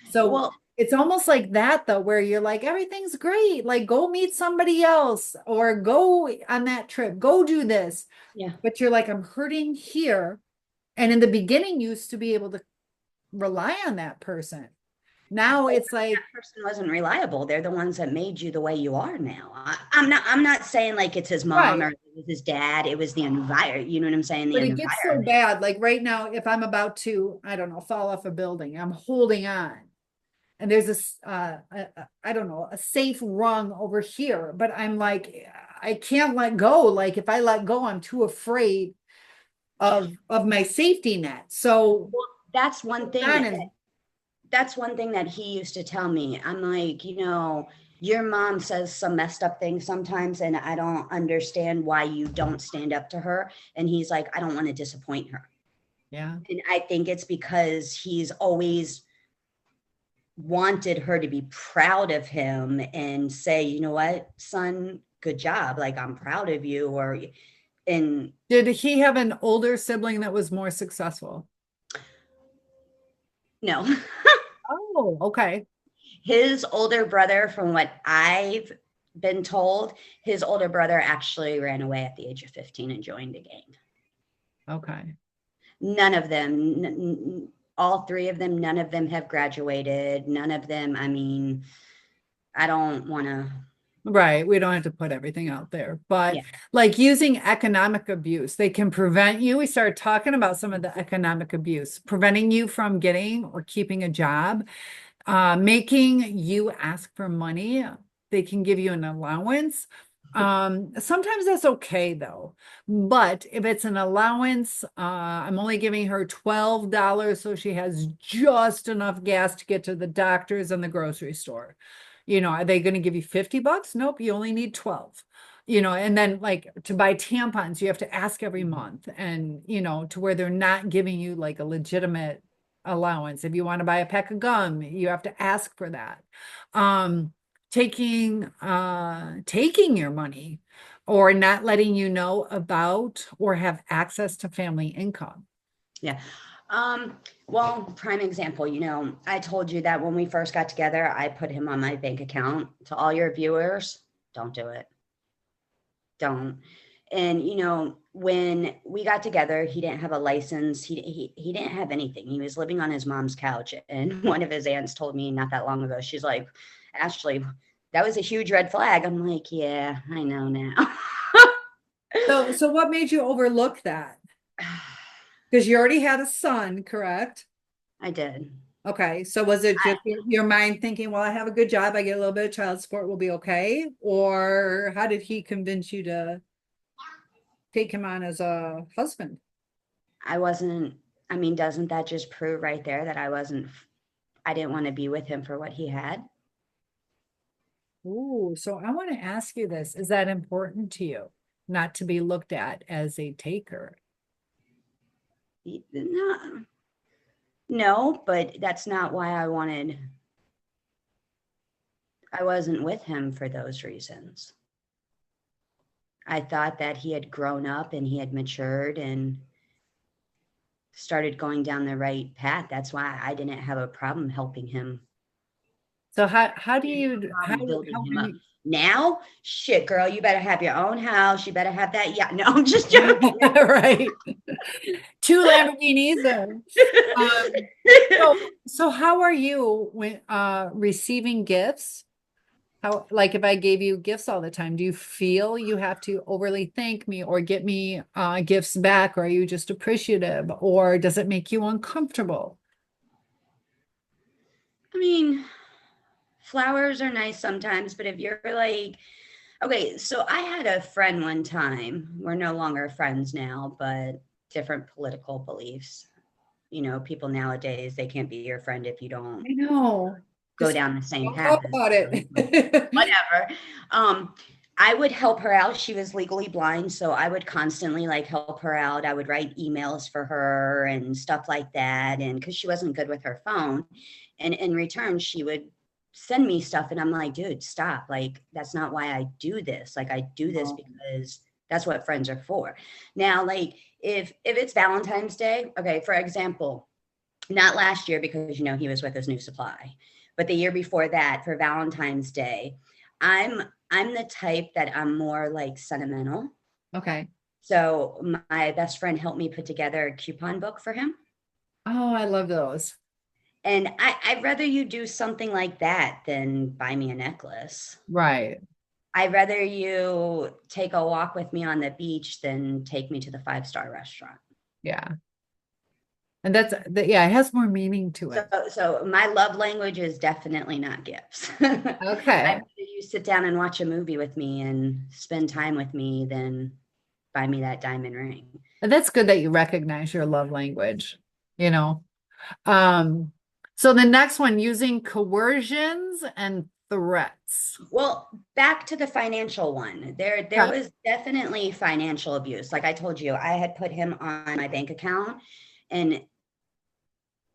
Speaker 1: So
Speaker 2: Well,
Speaker 1: it's almost like that, though, where you're like, everything's great. Like, go meet somebody else or go on that trip, go do this.
Speaker 2: yeah.
Speaker 1: But you're like, I'm hurting here. And in the beginning, you used to be able to rely on that person. Now it's like,
Speaker 2: Person wasn't reliable. They're the ones that made you the way you are now. I'm not saying like it's his mom
Speaker 1: right.
Speaker 2: or it was his dad. It was the environment. You know what I'm saying? The
Speaker 1: But it gets so
Speaker 2: environment.
Speaker 1: bad. Like right now, if I'm about to, I don't know, fall off a building, I'm holding on. And there's I don't know, a safe rung over here, but I'm like, I can't let go. Like if I let go, I'm too afraid of my safety net. So
Speaker 2: Well, that's one thing
Speaker 1: on
Speaker 2: that
Speaker 1: is
Speaker 2: that's one thing that he used to tell me. I'm like, your mom says some messed up things sometimes, and I don't understand why you don't stand up to her. And he's like, I don't want to disappoint her.
Speaker 1: yeah.
Speaker 2: And I think it's because he's always wanted her to be proud of him and say, you know what, son, good job. Like, I'm proud of you. And
Speaker 1: Did he have an older sibling that was more successful?
Speaker 2: no,
Speaker 1: Oh, okay.
Speaker 2: his older brother, from what I've been told, his older brother actually ran away at the age of 15 and joined a gang.
Speaker 1: Okay.
Speaker 2: None of them, all three of them, none of them have graduated. None of them, I mean, I don't want to,
Speaker 1: Right. We don't have to put everything out there, but
Speaker 2: yeah.
Speaker 1: like using economic abuse, they can prevent you. We started talking about some of the economic abuse, preventing you from getting or keeping a job, making you ask for money. They can give you an allowance. Sometimes that's okay though. But if it's an allowance, I'm only giving her $12 so she has just enough gas to get to the doctors and the grocery store. Are they going to give you $50? Nope, you only need 12. And then like to buy tampons, you have to ask every month and, to where they're not giving you like a legitimate allowance. If you want to buy a pack of gum, you have to ask for that. Um, taking your money or not letting you know about or have access to family income.
Speaker 2: Yeah. Well, prime example, I told you that when we first got together, I put him on my bank account. To all your viewers, don't do it. Don't. And when we got together, he didn't have a license. He didn't have anything. He was living on his mom's couch. And one of his aunts told me not that long ago, she's like, Ashley, that was a huge red flag. I'm like, yeah, I know now.
Speaker 1: So what made you overlook that? Because you already had a son, correct?
Speaker 2: I did.
Speaker 1: Okay, so was it just your mind thinking, well, I have a good job, I get a little bit of child support, we'll be okay? Or how did he convince you to take him on as a husband?
Speaker 2: I wasn't, I mean, doesn't that just prove right there that I didn't want to be with him for what he had?
Speaker 1: Ooh, so I want to ask you this. Is that important to you? Not to be looked at as a taker?
Speaker 2: No, no, but that's not why I wasn't with him for those reasons. I thought that he had grown up and he had matured and started going down the right path. That's why I didn't have a problem helping him.
Speaker 1: So how do you
Speaker 2: Problem building
Speaker 1: how
Speaker 2: him
Speaker 1: are
Speaker 2: up.
Speaker 1: you
Speaker 2: Now, shit, girl, you better have your own house. You better have that. Yeah, no, I'm just joking.
Speaker 1: right? Two Lamborghinis. Um, so how are you when receiving gifts? How, like if I gave you gifts all the time, do you feel you have to overly thank me or get me gifts back, or are you just appreciative, or does it make you uncomfortable?
Speaker 2: I mean, flowers are nice sometimes, but if you're like, okay, so I had a friend one time. We're no longer friends now, but different political beliefs. You know, people nowadays, they can't be your friend if you don't
Speaker 1: I know.
Speaker 2: go
Speaker 1: Just
Speaker 2: down the same
Speaker 1: don't
Speaker 2: path
Speaker 1: talk
Speaker 2: as
Speaker 1: about
Speaker 2: them, but
Speaker 1: it.
Speaker 2: whatever. I would help her out. She was legally blind, so I would constantly like help her out. I would write emails for her and stuff like that. And because she wasn't good with her phone, and in return, she would send me stuff. And I'm like, dude, stop. Like, that's not why I do this. Like, I do this
Speaker 1: No.
Speaker 2: because that's what friends are for. Now, like, if it's Valentine's Day, okay, for example, not last year because you know he was with his new supply, but the year before that for Valentine's Day, i'm I'm the type that I'm more like sentimental.
Speaker 1: Okay.
Speaker 2: So my best friend helped me put together a coupon book for him,
Speaker 1: Oh, I love those.
Speaker 2: and I'd rather you do something like that than buy me a necklace.
Speaker 1: Right.
Speaker 2: I'd rather you take a walk with me on the beach than take me to the five-star restaurant.
Speaker 1: Yeah. And that's that, yeah, it has more meaning to
Speaker 2: So,
Speaker 1: it.
Speaker 2: so my love language is definitely not gifts. I'd rather
Speaker 1: Okay.
Speaker 2: you sit down and watch a movie with me and spend time with me than buy me that diamond ring.
Speaker 1: And that's good that you recognize your love language, you know. Um, so the next one, using coercions and threats.
Speaker 2: Well, back to the financial one. There
Speaker 1: Okay.
Speaker 2: was definitely financial abuse. Like I told you, I had put him on my bank account, and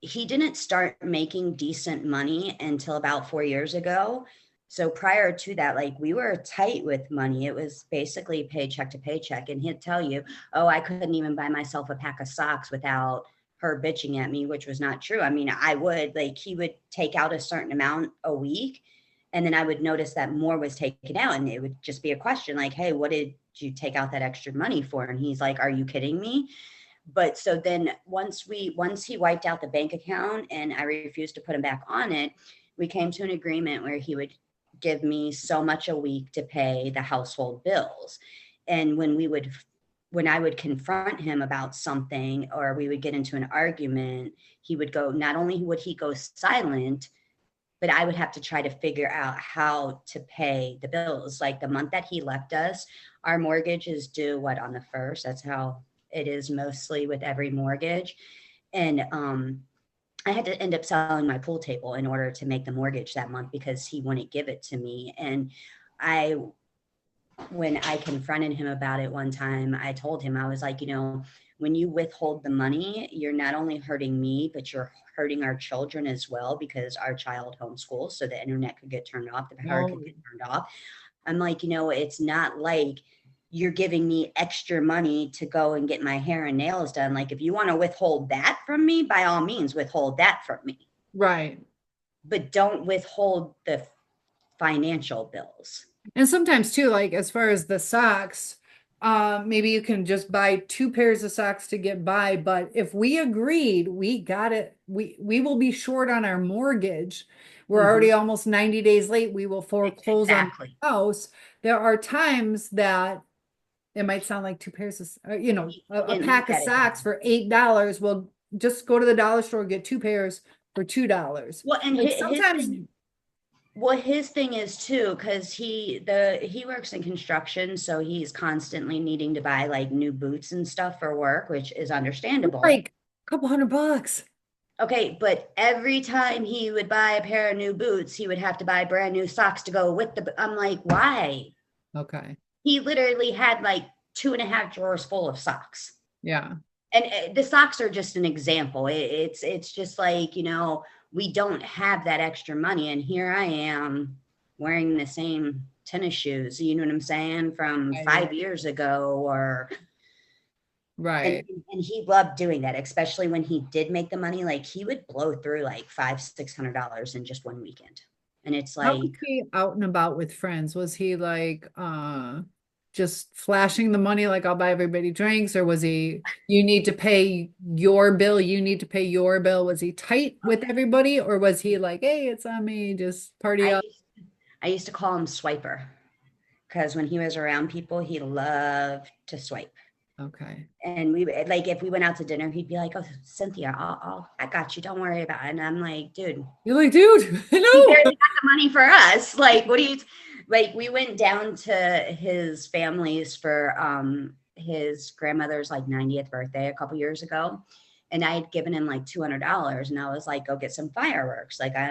Speaker 2: he didn't start making decent money until about 4 years ago. So prior to that, like we were tight with money. It was basically paycheck to paycheck. And he'd tell you, oh, I couldn't even buy myself a pack of socks without her bitching at me, which was not true. I mean, I would like, he would take out a certain amount a week. And then I would notice that more was taken out. And it would just be a question like, hey, what did you take out that extra money for? And he's like, are you kidding me? But so then once he wiped out the bank account and I refused to put him back on it, we came to an agreement where he would give me so much a week to pay the household bills. And when I would confront him about something or we would get into an argument, he would go, not only would he go silent, but I would have to try to figure out how to pay the bills. Like the month that he left us, our mortgage is due what on the first. That's how it is mostly with every mortgage. And I had to end up selling my pool table in order to make the mortgage that month because he wouldn't give it to me. And I when I confronted him about it one time, I told him, I was like, you know, when you withhold the money, you're not only hurting me, but you're hurting our children as well because our child homeschools. So the internet could get turned off, the power
Speaker 1: Oh,
Speaker 2: could get turned off. I'm like, you know, it's not like you're giving me extra money to go and get my hair and nails done. Like, if you want to withhold that from me, by all means, withhold that from me,
Speaker 1: right.
Speaker 2: but don't withhold the financial bills.
Speaker 1: And sometimes too, like as far as the socks, maybe you can just buy two pairs of socks to get by. But if we agreed, we got it, we will be short on our mortgage. We're
Speaker 2: Mhm.
Speaker 1: already almost 90 days late. We will foreclose on
Speaker 2: Exactly.
Speaker 1: the house. There are times that it might sound like two pairs of, a
Speaker 2: He didn't
Speaker 1: pack
Speaker 2: look
Speaker 1: of
Speaker 2: at it that
Speaker 1: socks
Speaker 2: way.
Speaker 1: for $8. Well, just go to the dollar store, get two pairs for $2.
Speaker 2: Well, and
Speaker 1: Like
Speaker 2: his
Speaker 1: sometimes,
Speaker 2: thing, well, his thing is too, because he works in construction, so he's constantly needing to buy like new boots and stuff for work, which is understandable.
Speaker 1: like a couple $100.
Speaker 2: Okay, but every time he would buy a pair of new boots, he would have to buy brand new socks to go with the. I'm like, why?
Speaker 1: Okay.
Speaker 2: He literally had like two and a half drawers full of socks.
Speaker 1: Yeah.
Speaker 2: And the socks are just an example. It's just like, you know, we don't have that extra money, and here I am wearing the same tennis shoes, you know what I'm saying, from
Speaker 1: Right.
Speaker 2: 5 years ago. Or and
Speaker 1: Right.
Speaker 2: and he loved doing that, especially when he did make the money. Like he would blow through like $500-600 in just one weekend. And it's
Speaker 1: How was
Speaker 2: like,
Speaker 1: he out and about with friends? Was he like just flashing the money like I'll buy everybody drinks, or was he you need to pay your bill, you need to pay your bill? Was he tight with everybody, or was he like, hey, it's on me, just party
Speaker 2: I
Speaker 1: up?
Speaker 2: used, I used to call him Swiper because when he was around people, he loved to swipe.
Speaker 1: Okay.
Speaker 2: And we like if we went out to dinner, he'd be like, "Oh, Cynthia, I got you. Don't worry about it." And I'm like, "Dude,
Speaker 1: You're like, dude,
Speaker 2: he
Speaker 1: no.
Speaker 2: barely got the money for us. Like, what do you like?" We went down to his family's for his grandmother's like 90th birthday a couple years ago, and I had given him like $200, and I was like, "Go get some fireworks." Like, I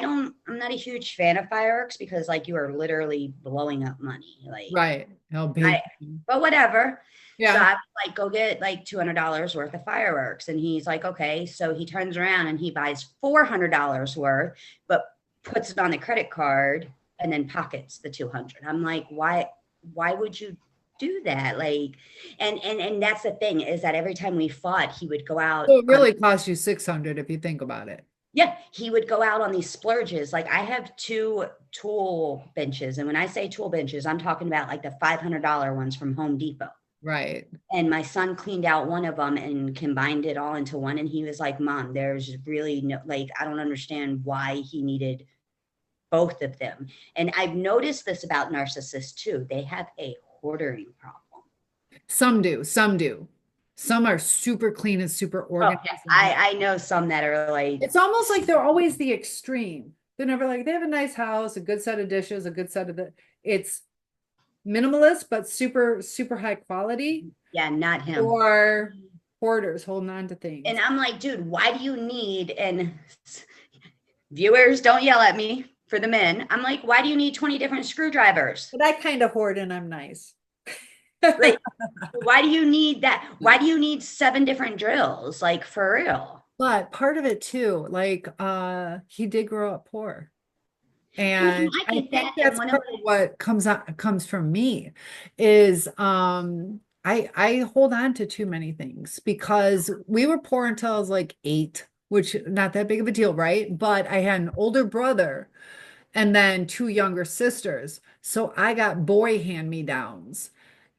Speaker 2: don't, I'm not a huge fan of fireworks because like you are literally blowing up money. Like,
Speaker 1: Right. How big?
Speaker 2: I, but whatever. So
Speaker 1: Yeah.
Speaker 2: I was like, go get like $200 worth of fireworks. And he's like, okay. So he turns around and he buys $400 worth, but puts it on the credit card and then pockets the 200. I'm like, why would you do that? Like, and that's the thing is that every time we fought, he would go out
Speaker 1: So it
Speaker 2: on,
Speaker 1: really cost you 600 if you think about it.
Speaker 2: yeah, he would go out on these splurges. Like I have two tool benches. And when I say tool benches, I'm talking about like the $500 ones from Home Depot.
Speaker 1: Right.
Speaker 2: And my son cleaned out one of them and combined it all into one. And he was like, Mom, there's really no, like, I don't understand why he needed both of them. And I've noticed this about narcissists too. They have a hoarding problem.
Speaker 1: Some do, some do. Some are super clean and super
Speaker 2: Oh, yeah.
Speaker 1: organized.
Speaker 2: I know some that are like,
Speaker 1: It's almost like they're always the extreme. They're never like they have a nice house, a good set of dishes, a good set of it's minimalist but super high quality,
Speaker 2: yeah, not him.
Speaker 1: or hoarders holding on to
Speaker 2: And
Speaker 1: things.
Speaker 2: I'm like, dude, why do you need, and viewers don't yell at me for the men. I'm like, why do you need 20 different screwdrivers?
Speaker 1: But I kind of hoard and I'm nice.
Speaker 2: Like, why do you need that? Why do you need 7 different drills? Like for real.
Speaker 1: But part of it too, like he did grow up poor.
Speaker 2: And
Speaker 1: And
Speaker 2: I
Speaker 1: I
Speaker 2: get that.
Speaker 1: think
Speaker 2: And
Speaker 1: that's
Speaker 2: one of
Speaker 1: part of what comes from me is I hold on to too many things because we were poor until I was like 8, which not that big of a deal, right? But I had an older brother and then 2 younger sisters. So I got boy hand-me-downs.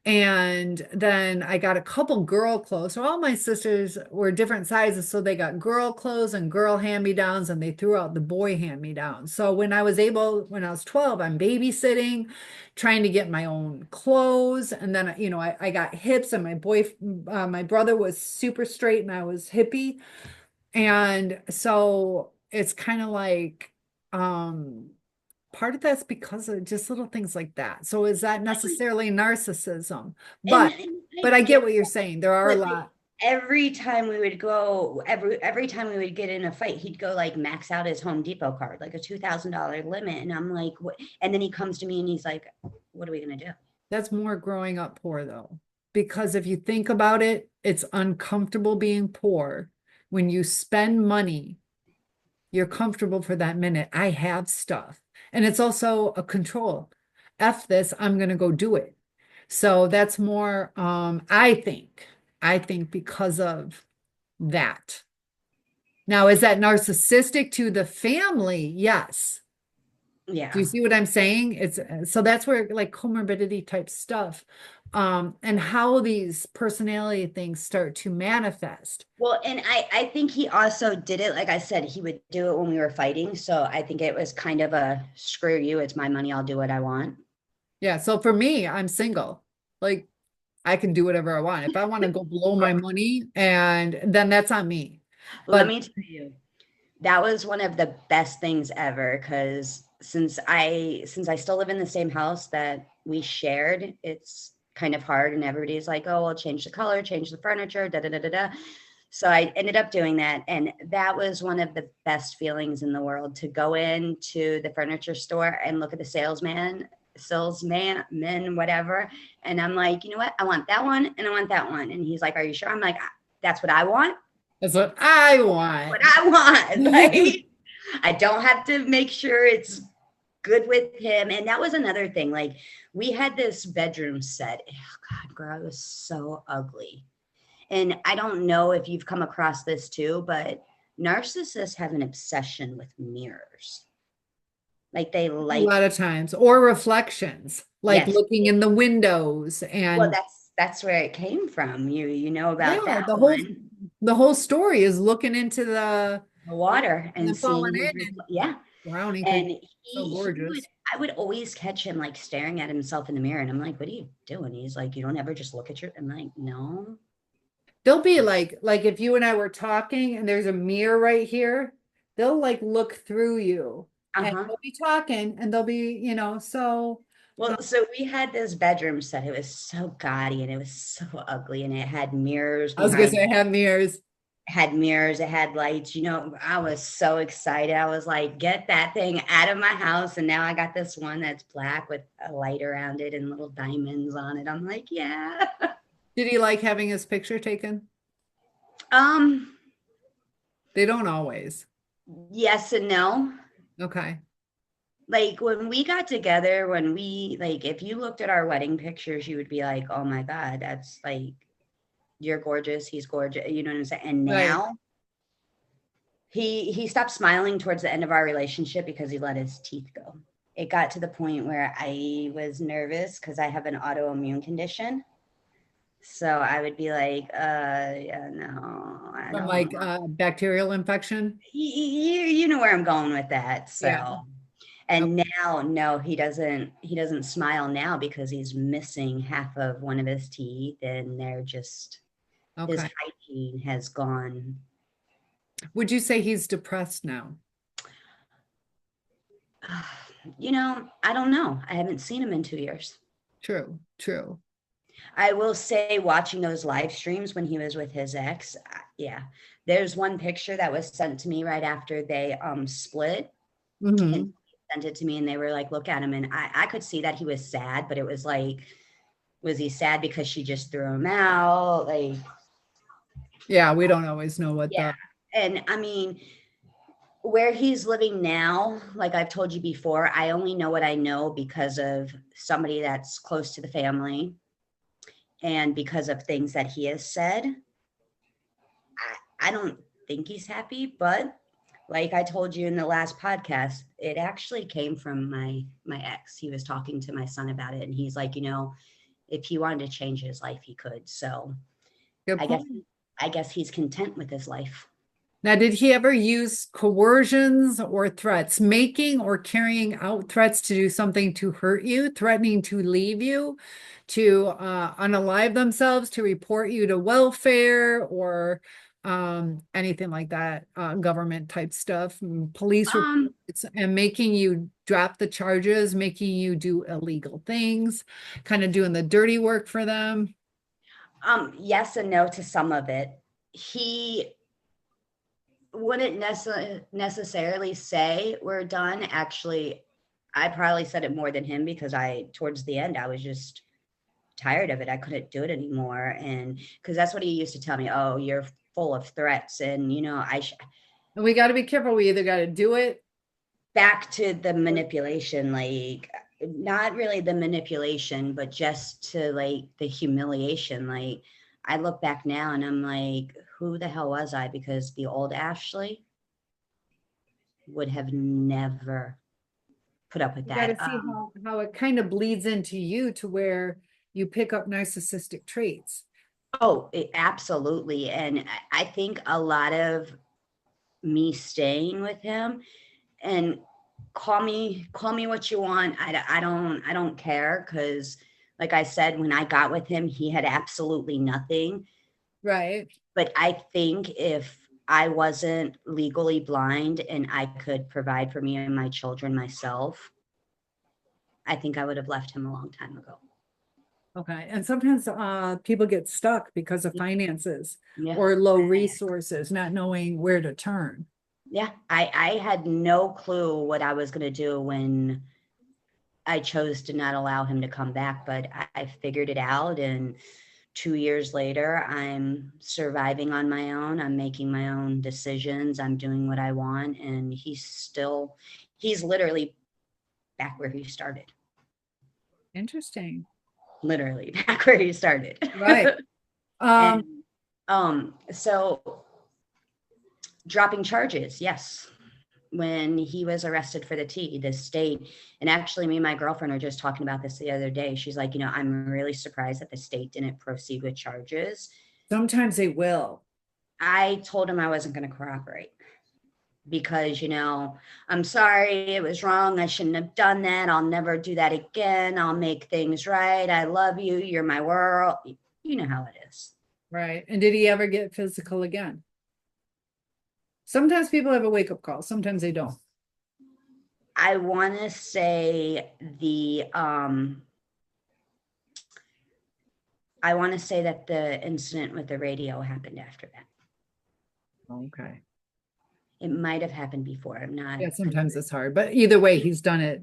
Speaker 1: And then I got a couple girl clothes. So all my sisters were different sizes. So they got girl clothes and girl hand-me-downs, and they threw out the boy hand-me-downs. So when I was 12, I'm babysitting, trying to get my own clothes. And then, I got hips, and my brother was super straight and I was hippie. And so it's kind of like, um, part of that's because of just little things like that. So is that necessarily narcissism? But
Speaker 2: I
Speaker 1: I
Speaker 2: get
Speaker 1: get what you're saying. There are a
Speaker 2: what the,
Speaker 1: lot.
Speaker 2: every time we would go, every time we would get in a fight, he'd go like max out his Home Depot card, like a $2,000 limit. And I'm like, what? And then he comes to me and he's like, what are we gonna do?
Speaker 1: That's more growing up poor though. Because if you think about it, it's uncomfortable being poor. When you spend money, you're comfortable for that minute. I have stuff. And it's also a control. F this, I'm gonna go do it. So that's more, I think because of that. Now, is that narcissistic to the family? Yes. Do you
Speaker 2: Yeah.
Speaker 1: see what I'm saying? It's so that's where like comorbidity type stuff, and how these personality things start to manifest.
Speaker 2: Well, and I think he also did it. Like I said, he would do it when we were fighting. So I think it was kind of a screw you. It's my money. I'll do what I want.
Speaker 1: Yeah. So for me, I'm single. Like I can do whatever I want. If I want to go blow my money, and then that's on me.
Speaker 2: Let
Speaker 1: But
Speaker 2: me tell you, that was one of the best things ever because since I still live in the same house that we shared, it's kind of hard and everybody's like, oh, well, change the color, change the furniture, da da da da da. So I ended up doing that, and that was one of the best feelings in the world to go into the furniture store and look at the salesman, whatever, and I'm like, you know what, I want that one and I want that one, and he's like, are you sure? I'm like, that's what I want,
Speaker 1: that's what I
Speaker 2: what
Speaker 1: want.
Speaker 2: I want. Like, I don't have to make sure it's good with him. And that was another thing. Like, we had this bedroom set. Oh, God, girl, it was so ugly. And I don't know if you've come across this too, but narcissists have an obsession with mirrors. Like they
Speaker 1: A
Speaker 2: like,
Speaker 1: lot of times, or reflections, like
Speaker 2: yes.
Speaker 1: looking in the windows
Speaker 2: Well,
Speaker 1: and
Speaker 2: that's where it came from. You know about
Speaker 1: yeah,
Speaker 2: that one,
Speaker 1: the whole story is looking into
Speaker 2: the
Speaker 1: water
Speaker 2: water,
Speaker 1: and
Speaker 2: and
Speaker 1: then falling
Speaker 2: seeing his
Speaker 1: in and
Speaker 2: yeah.
Speaker 1: drowning because
Speaker 2: And
Speaker 1: so
Speaker 2: he would,
Speaker 1: gorgeous.
Speaker 2: I would always catch him like staring at himself in the mirror, and I'm like, "What are you doing?" He's like, "You don't ever just look at your." I'm like, "No."
Speaker 1: They'll be like if you and I were talking and there's a mirror right here, they'll like look through you and
Speaker 2: Uh-huh.
Speaker 1: we'll be talking and they'll be, so
Speaker 2: Well, so we had this bedroom set. It was so gaudy and it was so ugly, and it had mirrors
Speaker 1: I was gonna
Speaker 2: behind,
Speaker 1: say have mirrors.
Speaker 2: had mirrors, it had lights. I was so excited. I was like, get that thing out of my house. And now I got this one that's black with a light around it and little diamonds on it. I'm like, yeah.
Speaker 1: Did he like having his picture taken?
Speaker 2: Um,
Speaker 1: They don't always.
Speaker 2: yes and no.
Speaker 1: Okay.
Speaker 2: Like when we got together, when we like, if you looked at our wedding pictures, you would be like, oh my God, that's like, you're gorgeous, he's gorgeous. You know what I'm saying? And
Speaker 1: Right.
Speaker 2: now he stopped smiling towards the end of our relationship because he let his teeth go. It got to the point where I was nervous because I have an autoimmune condition. So I would be like, yeah, no, I
Speaker 1: From
Speaker 2: don't.
Speaker 1: like bacterial infection.
Speaker 2: You know where I'm going with that.
Speaker 1: Yeah.
Speaker 2: So,
Speaker 1: Okay.
Speaker 2: and now, no, he doesn't smile now because he's missing half of one of his teeth, and they're just, his
Speaker 1: Okay.
Speaker 2: hygiene has gone.
Speaker 1: Would you say he's depressed now?
Speaker 2: I don't know. I haven't seen him in 2 years.
Speaker 1: True, true.
Speaker 2: I will say, watching those live streams when he was with his ex, yeah. There's one picture that was sent to me right after they split, and
Speaker 1: Hmm.
Speaker 2: sent it to me, and they were like, look at him. And I could see that he was sad, but it was like, was he sad because she just threw him out? Like,
Speaker 1: Yeah, we don't always know what
Speaker 2: yeah.
Speaker 1: the
Speaker 2: And I mean, where he's living now, like I've told you before, I only know what I know because of somebody that's close to the family and because of things that he has said. I don't think he's happy, but like I told you in the last podcast, it actually came from my ex. He was talking to my son about it, and he's like, if he wanted to change his life, he could. So
Speaker 1: good
Speaker 2: I guess
Speaker 1: point.
Speaker 2: I guess he's content with his life.
Speaker 1: Now, did he ever use coercions or threats, making or carrying out threats to do something to hurt you, threatening to leave you, to unalive themselves, to report you to welfare, or anything like that, government type stuff, police
Speaker 2: Um,
Speaker 1: reports, and making you drop the charges, making you do illegal things, kind of doing the dirty work for them?
Speaker 2: yes and no to some of it. He wouldn't necessarily say we're done. Actually, I probably said it more than him because towards the end, I was just tired of it. I couldn't do it anymore. And because that's what he used to tell me, oh, you're full of threats. And,
Speaker 1: And we got to be careful. We either got to do it.
Speaker 2: back to the manipulation, like not really the manipulation, but just to like the humiliation. Like I look back now and I'm like, who the hell was I? Because the old Ashley would have never put up with
Speaker 1: You got
Speaker 2: that.
Speaker 1: to see how it kind of bleeds into you to where you pick up narcissistic traits.
Speaker 2: Absolutely. And I think a lot of me staying with him, and call me what you want. I don't care. Cause like I said, when I got with him, he had absolutely nothing.
Speaker 1: Right.
Speaker 2: But I think if I wasn't legally blind and I could provide for me and my children myself, I think I would have left him a long time ago.
Speaker 1: Okay. And sometimes people get stuck because of finances
Speaker 2: Yeah.
Speaker 1: or low resources, not knowing where to turn.
Speaker 2: Yeah. I had no clue what I was going to do when I chose to not allow him to come back, but I figured it out. And 2 years later, I'm surviving on my own. I'm making my own decisions. I'm doing what I want. And he's literally back where he started.
Speaker 1: Interesting.
Speaker 2: Literally back where he started.
Speaker 1: Right.
Speaker 2: And so dropping charges, yes. when he was arrested for the tea, the state, and actually me and my girlfriend were just talking about this the other day. She's like, I'm really surprised that the state didn't proceed with charges.
Speaker 1: Sometimes they will.
Speaker 2: I told him I wasn't going to cooperate because, I'm sorry, it was wrong. I shouldn't have done that. I'll never do that again. I'll make things right. I love you. You're my world. You know how it is.
Speaker 1: Right. And did he ever get physical again? Sometimes people have a wake-up call. Sometimes they don't.
Speaker 2: I want to say that the incident with the radio happened after that.
Speaker 1: Okay.
Speaker 2: It might have happened before. I'm not.
Speaker 1: Yeah, sometimes it's hard, but either way, he's done it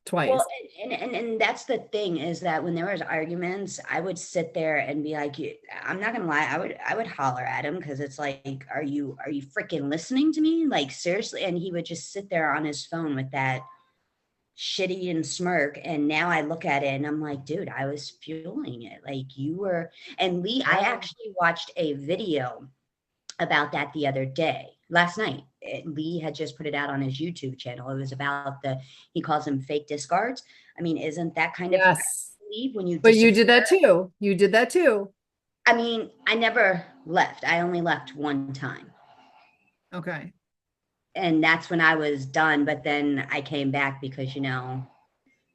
Speaker 1: twice.
Speaker 2: Well, and that's the thing, is that when there was arguments, I would sit there and be like, I'm not gonna lie, I would holler at him, because it's like, are you freaking listening to me? Like, seriously? And he would just sit there on his phone with that shitty and smirk. And now I look at it and I'm like, dude, I was fueling it. Like, you were. And Lee, I actually watched a video about that the other day, last night. Lee had just put it out on his YouTube channel. It was about he calls them fake discards. I mean, isn't that kind of when you?
Speaker 1: But you did that too. You did that too.
Speaker 2: I mean, I never left. I only left one time.
Speaker 1: Okay.
Speaker 2: And that's when I was done. But then I came back because,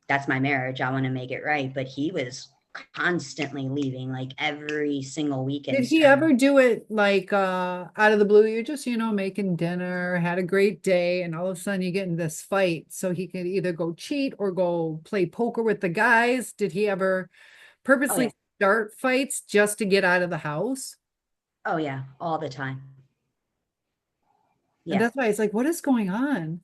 Speaker 2: that's my marriage. I want to make it right. But he was constantly leaving, like every single weekend.
Speaker 1: Did he ever do it like out of the blue? You're just, making dinner, had a great day, and all of a sudden you get in this fight, so he could either go cheat or go play poker with the guys. Did he ever purposely start fights just to get out of the house?
Speaker 2: Oh yeah, all the time.
Speaker 1: Yeah. And that's why it's like, what is going on?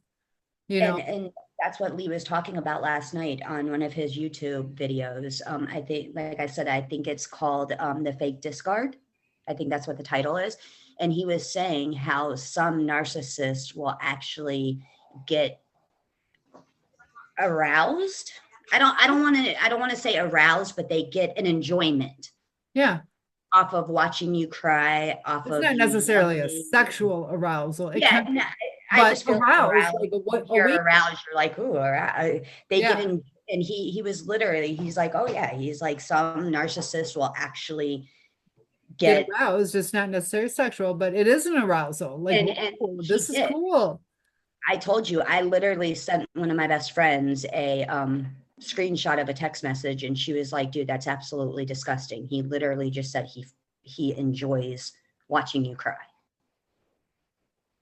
Speaker 2: And that's what Lee was talking about last night on one of his YouTube videos. I think, like I said, I think it's called The Fake Discard. I think that's what the title is. And he was saying how some narcissists will actually get aroused. I don't want to say aroused, but they get an enjoyment.
Speaker 1: Yeah.
Speaker 2: Off of watching you cry,
Speaker 1: it's not necessarily a sexual arousal.
Speaker 2: I just feel
Speaker 1: aroused.
Speaker 2: You're aroused. You're like, ooh, they get in. And he was literally, he's like, oh yeah, he's like, some narcissist will actually get
Speaker 1: aroused, just not necessarily sexual, but it is an arousal. Like, this is cool.
Speaker 2: I told you, I literally sent one of my best friends a screenshot of a text message, and she was like, dude, that's absolutely disgusting. He literally just said he enjoys watching you cry.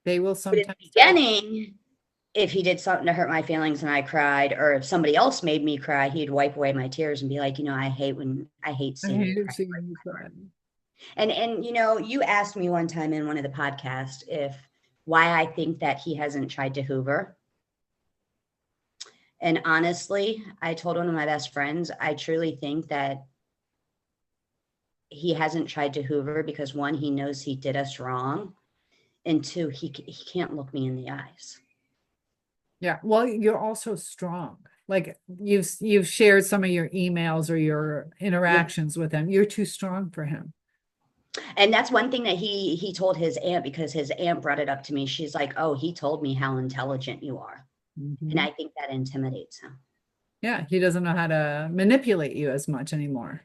Speaker 1: They will sometimes.
Speaker 2: But in the beginning, if he did something to hurt my feelings and I cried, or if somebody else made me cry, he'd wipe away my tears and be like, I hate seeing you cry. And you asked me one time in one of the podcasts why I think that he hasn't tried to hoover. And honestly, I told one of my best friends, I truly think that he hasn't tried to hoover because, one, he knows he did us wrong. And two, he can't look me in the eyes.
Speaker 1: Yeah. Well, you're also strong. Like, you've shared some of your emails or your interactions with him. You're too strong for him.
Speaker 2: And that's one thing that he told his aunt, because his aunt brought it up to me. She's like, oh, he told me how intelligent you are. Mm-hmm. And I think that intimidates him.
Speaker 1: Yeah. He doesn't know how to manipulate you as much anymore.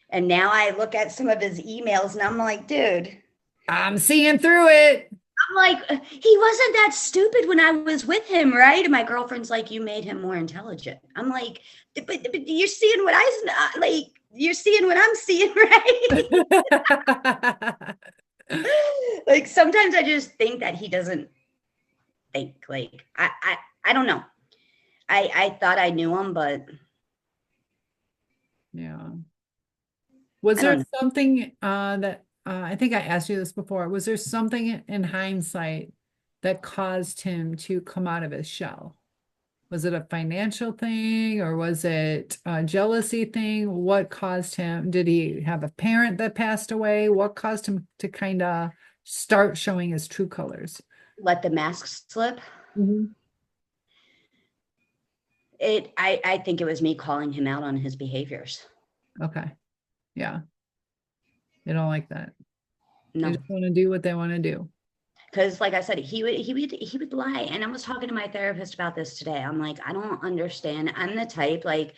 Speaker 2: And now I look at some of his emails and I'm like, dude,
Speaker 1: I'm seeing through it.
Speaker 2: I'm like, he wasn't that stupid when I was with him, right? And my girlfriend's like, you made him more intelligent. I'm like, but you're seeing what you're seeing what I'm seeing, right? Like, sometimes I just think that he doesn't think. Like, I don't know. I thought I knew him, but
Speaker 1: yeah. Was there something that I think I asked you this before. Was there something in hindsight that caused him to come out of his shell? Was it a financial thing, or was it a jealousy thing? What caused him? Did he have a parent that passed away? What caused him to kind of start showing his true colors?
Speaker 2: Let the mask slip. Mm-hmm. I think it was me calling him out on his behaviors.
Speaker 1: Okay. Yeah. They don't like that.
Speaker 2: No.
Speaker 1: They just want to do what they want to do.
Speaker 2: Because like I said, he would lie. And I was talking to my therapist about this today. I'm like, I don't understand. I'm the type like,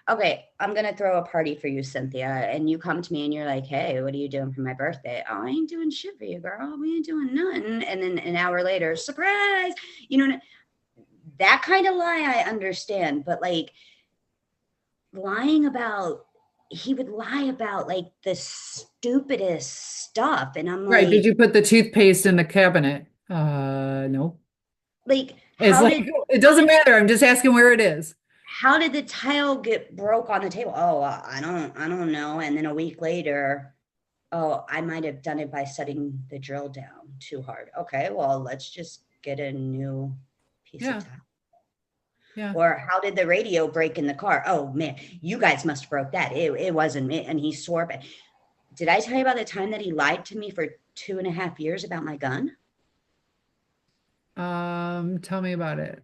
Speaker 2: okay, I'm gonna throw a party for you, Cynthia. And you come to me and you're like, hey, what are you doing for my birthday? Oh, I ain't doing shit for you, girl. We ain't doing nothing. And then an hour later, surprise. You know, that kind of lie I understand, but like lying about he would lie about like the stupidest stuff. And I'm
Speaker 1: Right. Did
Speaker 2: like,
Speaker 1: you put the toothpaste in the cabinet? No.
Speaker 2: like,
Speaker 1: It's
Speaker 2: how
Speaker 1: like,
Speaker 2: did
Speaker 1: it doesn't matter. I'm just asking where it is.
Speaker 2: how did the tile get broke on the table? Oh, I don't know. And then a week later, oh, I might have done it by setting the drill down too hard. Okay, well, let's just get a new piece of
Speaker 1: Yeah.
Speaker 2: tile.
Speaker 1: Yeah.
Speaker 2: Or how did the radio break in the car? Oh man, you guys must have broke that. It wasn't me. And he swore. But did I tell you about the time that he lied to me for 2.5 years about my gun?
Speaker 1: Tell me about it.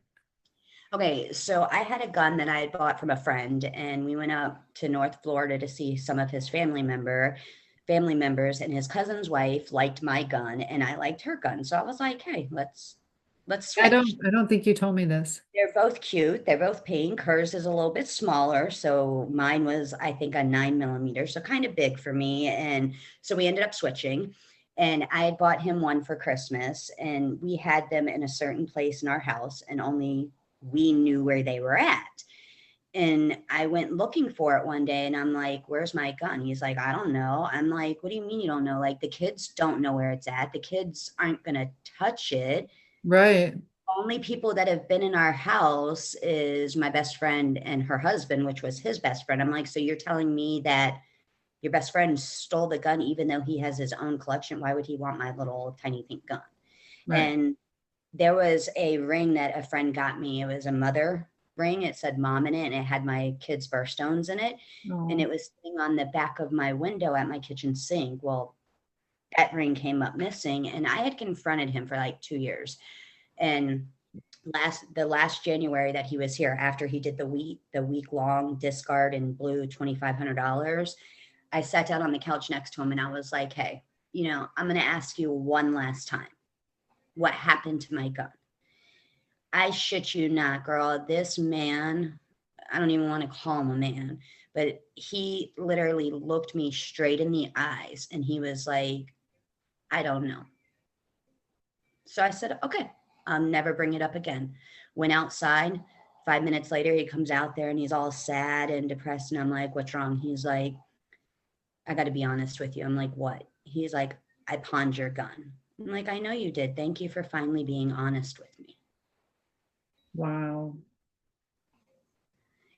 Speaker 2: Okay, so I had a gun that I had bought from a friend, and we went up to North Florida to see some of his family members, and his cousin's wife liked my gun, and I liked her gun. So I was like, hey, let's switch.
Speaker 1: I don't think you told me this.
Speaker 2: They're both cute. They're both pink. Hers is a little bit smaller. So mine was, I think, a 9 millimeter. So kind of big for me. And so we ended up switching. And I had bought him one for Christmas. And we had them in a certain place in our house. And only we knew where they were at. And I went looking for it one day and I'm like, where's my gun? He's like, I don't know. I'm like, what do you mean you don't know? Like, the kids don't know where it's at. The kids aren't going to touch it.
Speaker 1: Right.
Speaker 2: Only people that have been in our house is my best friend and her husband, which was his best friend. I'm like, so you're telling me that your best friend stole the gun even though he has his own collection? Why would he want my little tiny pink gun?
Speaker 1: Right.
Speaker 2: And there was a ring that a friend got me. It was a mother ring. It said mom in it, and it had my kids' birthstones in it. And
Speaker 1: Oh,
Speaker 2: it was sitting on the back of my window at my kitchen sink. Well, that ring came up missing, and I had confronted him for like 2 years. And the last January that he was here, after he did the week long discard and blew $2,500, I sat down on the couch next to him and I was like, hey, I'm going to ask you one last time, what happened to my gun? I shit you not, girl. This man, I don't even want to call him a man, but he literally looked me straight in the eyes and he was like, I don't know. So I said, okay, I'll never bring it up again. Went outside. 5 minutes later, he comes out there and he's all sad and depressed. And I'm like, what's wrong? He's like, I got to be honest with you. I'm like, what? He's like, I pawned your gun. I'm like, I know you did. Thank you for finally being honest with me.
Speaker 1: wow.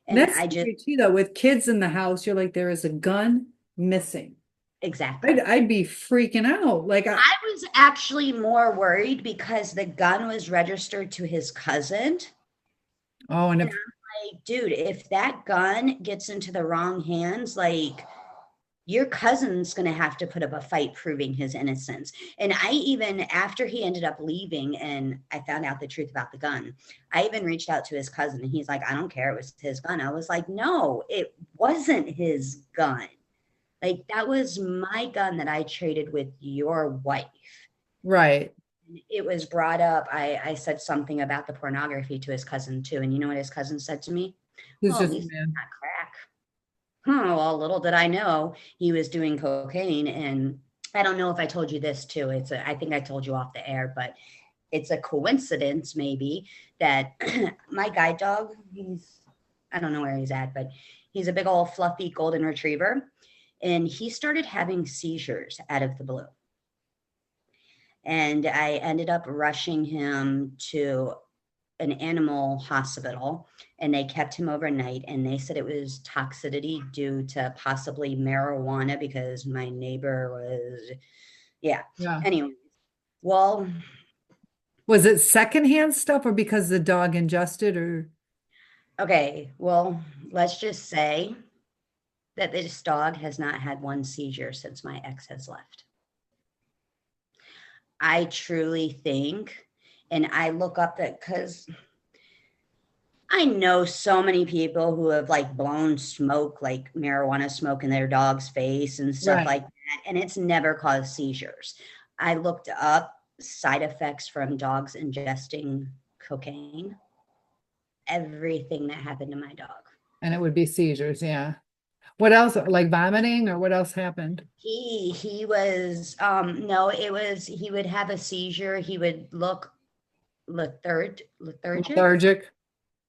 Speaker 2: And
Speaker 1: That's
Speaker 2: I just,
Speaker 1: scary too, though. With kids in the house, you're like, there is a gun missing.
Speaker 2: exactly.
Speaker 1: I'd be freaking out. Like,
Speaker 2: I was actually more worried because the gun was registered to his cousin.
Speaker 1: oh, and
Speaker 2: And
Speaker 1: if,
Speaker 2: I'm like, dude, if that gun gets into the wrong hands, like, your cousin's going to have to put up a fight proving his innocence. And I even, after he ended up leaving and I found out the truth about the gun, I even reached out to his cousin and he's like, I don't care. It was his gun. I was like, no, it wasn't his gun. Like, that was my gun that I traded with your wife.
Speaker 1: right.
Speaker 2: It was brought up. I said something about the pornography to his cousin too. And you know what his cousin said to me?
Speaker 1: He's
Speaker 2: Well, at
Speaker 1: just a
Speaker 2: least it's
Speaker 1: man.
Speaker 2: not crack. Well, little did I know he was doing cocaine. And I don't know if I told you this too. I think I told you off the air, but it's a coincidence maybe that my guide dog, I don't know where he's at, but he's a big old fluffy golden retriever. And he started having seizures out of the blue. And I ended up rushing him to an animal hospital and they kept him overnight and they said it was toxicity due to possibly marijuana because my neighbor was, yeah.
Speaker 1: Yeah.
Speaker 2: Anyway, well,
Speaker 1: Was it secondhand stuff or because the dog ingested or?
Speaker 2: okay, well, let's just say that this dog has not had one seizure since my ex has left. I truly think, and I look up that because I know so many people who have like blown smoke, like marijuana smoke in their dog's face and stuff
Speaker 1: Right.
Speaker 2: like that, and it's never caused seizures. I looked up side effects from dogs ingesting cocaine, everything that happened to my dog.
Speaker 1: And it would be seizures, yeah. What else? Like vomiting, or what else happened?
Speaker 2: He was no, it was he would have a seizure. He would look lethargic.
Speaker 1: Lethargic.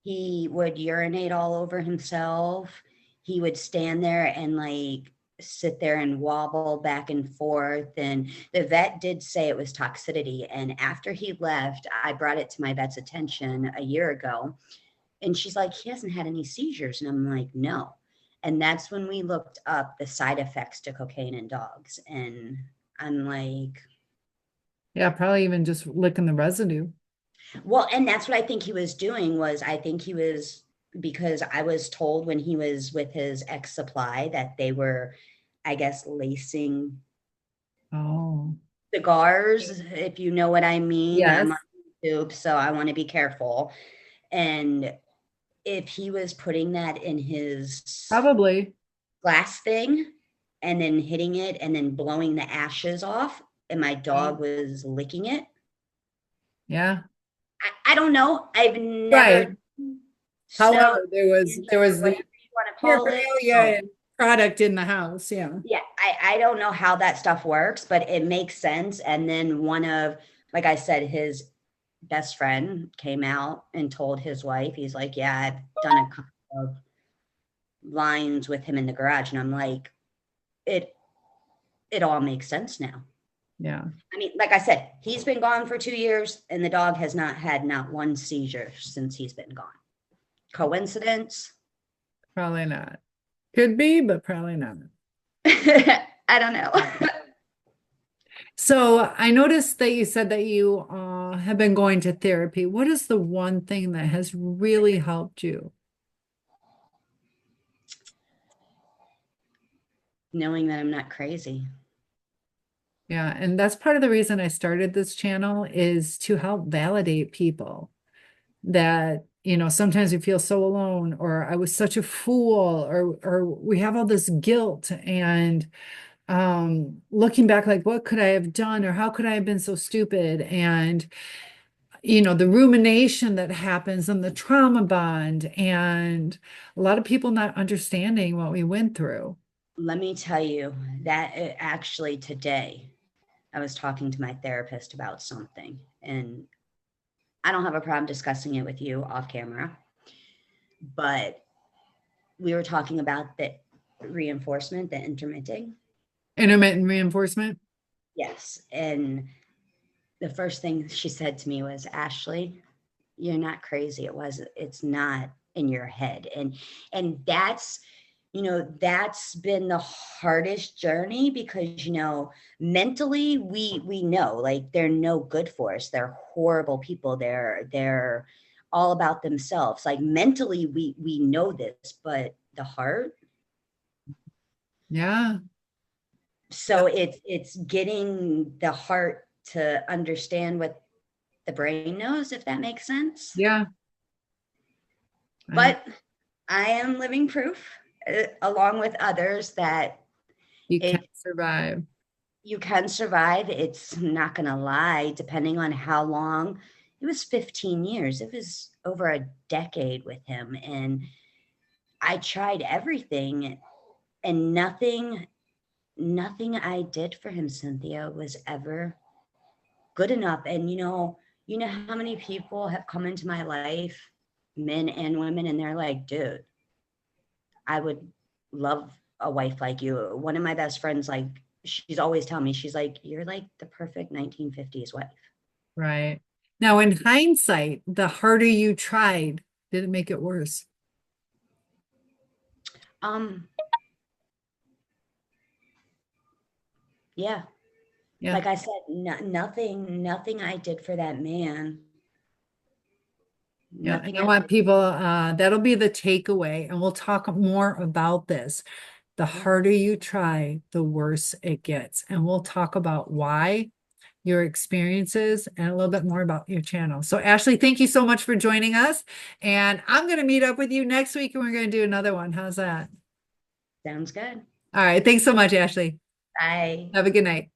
Speaker 2: He would urinate all over himself. He would stand there and like sit there and wobble back and forth. And the vet did say it was toxicity. And after he left, I brought it to my vet's attention a year ago. And she's like, he hasn't had any seizures. And I'm like, no. And that's when we looked up the side effects to cocaine in dogs. And I'm like,
Speaker 1: Yeah, probably even just licking the residue.
Speaker 2: well, and that's what I think he was doing was I think he was because I was told when he was with his ex supply that they were, I guess, lacing
Speaker 1: Oh,
Speaker 2: cigars, if you know what I mean.
Speaker 1: yes,
Speaker 2: I'm on YouTube, so I want to be careful. And if he was putting that in his
Speaker 1: probably.
Speaker 2: glass thing and then hitting it and then blowing the ashes off, and my dog was licking it,
Speaker 1: Yeah.
Speaker 2: I don't know. I've
Speaker 1: Right.
Speaker 2: never smelled
Speaker 1: However, there was
Speaker 2: whatever
Speaker 1: the
Speaker 2: you want to call it.
Speaker 1: paraphernalia and product in the house. Yeah.
Speaker 2: Yeah, I don't know how that stuff works, but it makes sense. And then one of, like I said, his best friend came out and told his wife, he's like, yeah, I've done a couple of lines with him in the garage. And I'm like, it all makes sense now.
Speaker 1: Yeah.
Speaker 2: I mean, like I said, he's been gone for 2 years and the dog has not had not one seizure since he's been gone. Coincidence?
Speaker 1: Probably not. Could be, but probably not.
Speaker 2: I don't know.
Speaker 1: So I noticed that you said that you have been going to therapy. What is the one thing that has really helped you?
Speaker 2: Knowing that I'm not crazy.
Speaker 1: Yeah, and that's part of the reason I started this channel is to help validate people that, sometimes we feel so alone, or I was such a fool, or we have all this guilt and looking back, like, what could I have done, or how could I have been so stupid? And the rumination that happens and the trauma bond, and a lot of people not understanding what we went through.
Speaker 2: Let me tell you that actually today I was talking to my therapist about something, and I don't have a problem discussing it with you off camera, but we were talking about the reinforcement, the intermittent.
Speaker 1: Intermittent reinforcement.
Speaker 2: Yes. And the first thing she said to me was, Ashley, you're not crazy. It's not in your head. And that's, that's been the hardest journey because, mentally we know like they're no good for us. They're horrible people. They're all about themselves. Like mentally we know this, but the heart.
Speaker 1: Yeah.
Speaker 2: So it's getting the heart to understand what the brain knows, if that makes sense.
Speaker 1: Yeah.
Speaker 2: But I am living proof, along with others, that
Speaker 1: you can survive.
Speaker 2: You can survive. It's not going to lie, depending on how long. It was 15 years. It was over a decade with him. And I tried everything, and nothing I did for him, Cynthia, was ever good enough. And you know how many people have come into my life, men and women, and they're like, dude, I would love a wife like you. One of my best friends, like, she's always telling me, she's like, you're like the perfect 1950s wife.
Speaker 1: Right. Now, in hindsight, the harder you tried, did it make it worse?
Speaker 2: Yeah.
Speaker 1: Yeah.
Speaker 2: Like I said, nothing I did for that man.
Speaker 1: Yeah, and I want people, that'll be the takeaway, and we'll talk more about this. The harder you try, the worse it gets. And we'll talk about why, your experiences, and a little bit more about your channel. So Ashley, thank you so much for joining us. And I'm going to meet up with you next week and we're going to do another one. How's that?
Speaker 2: Sounds good.
Speaker 1: All right. Thanks so much, Ashley.
Speaker 2: Bye.
Speaker 1: Have a good night.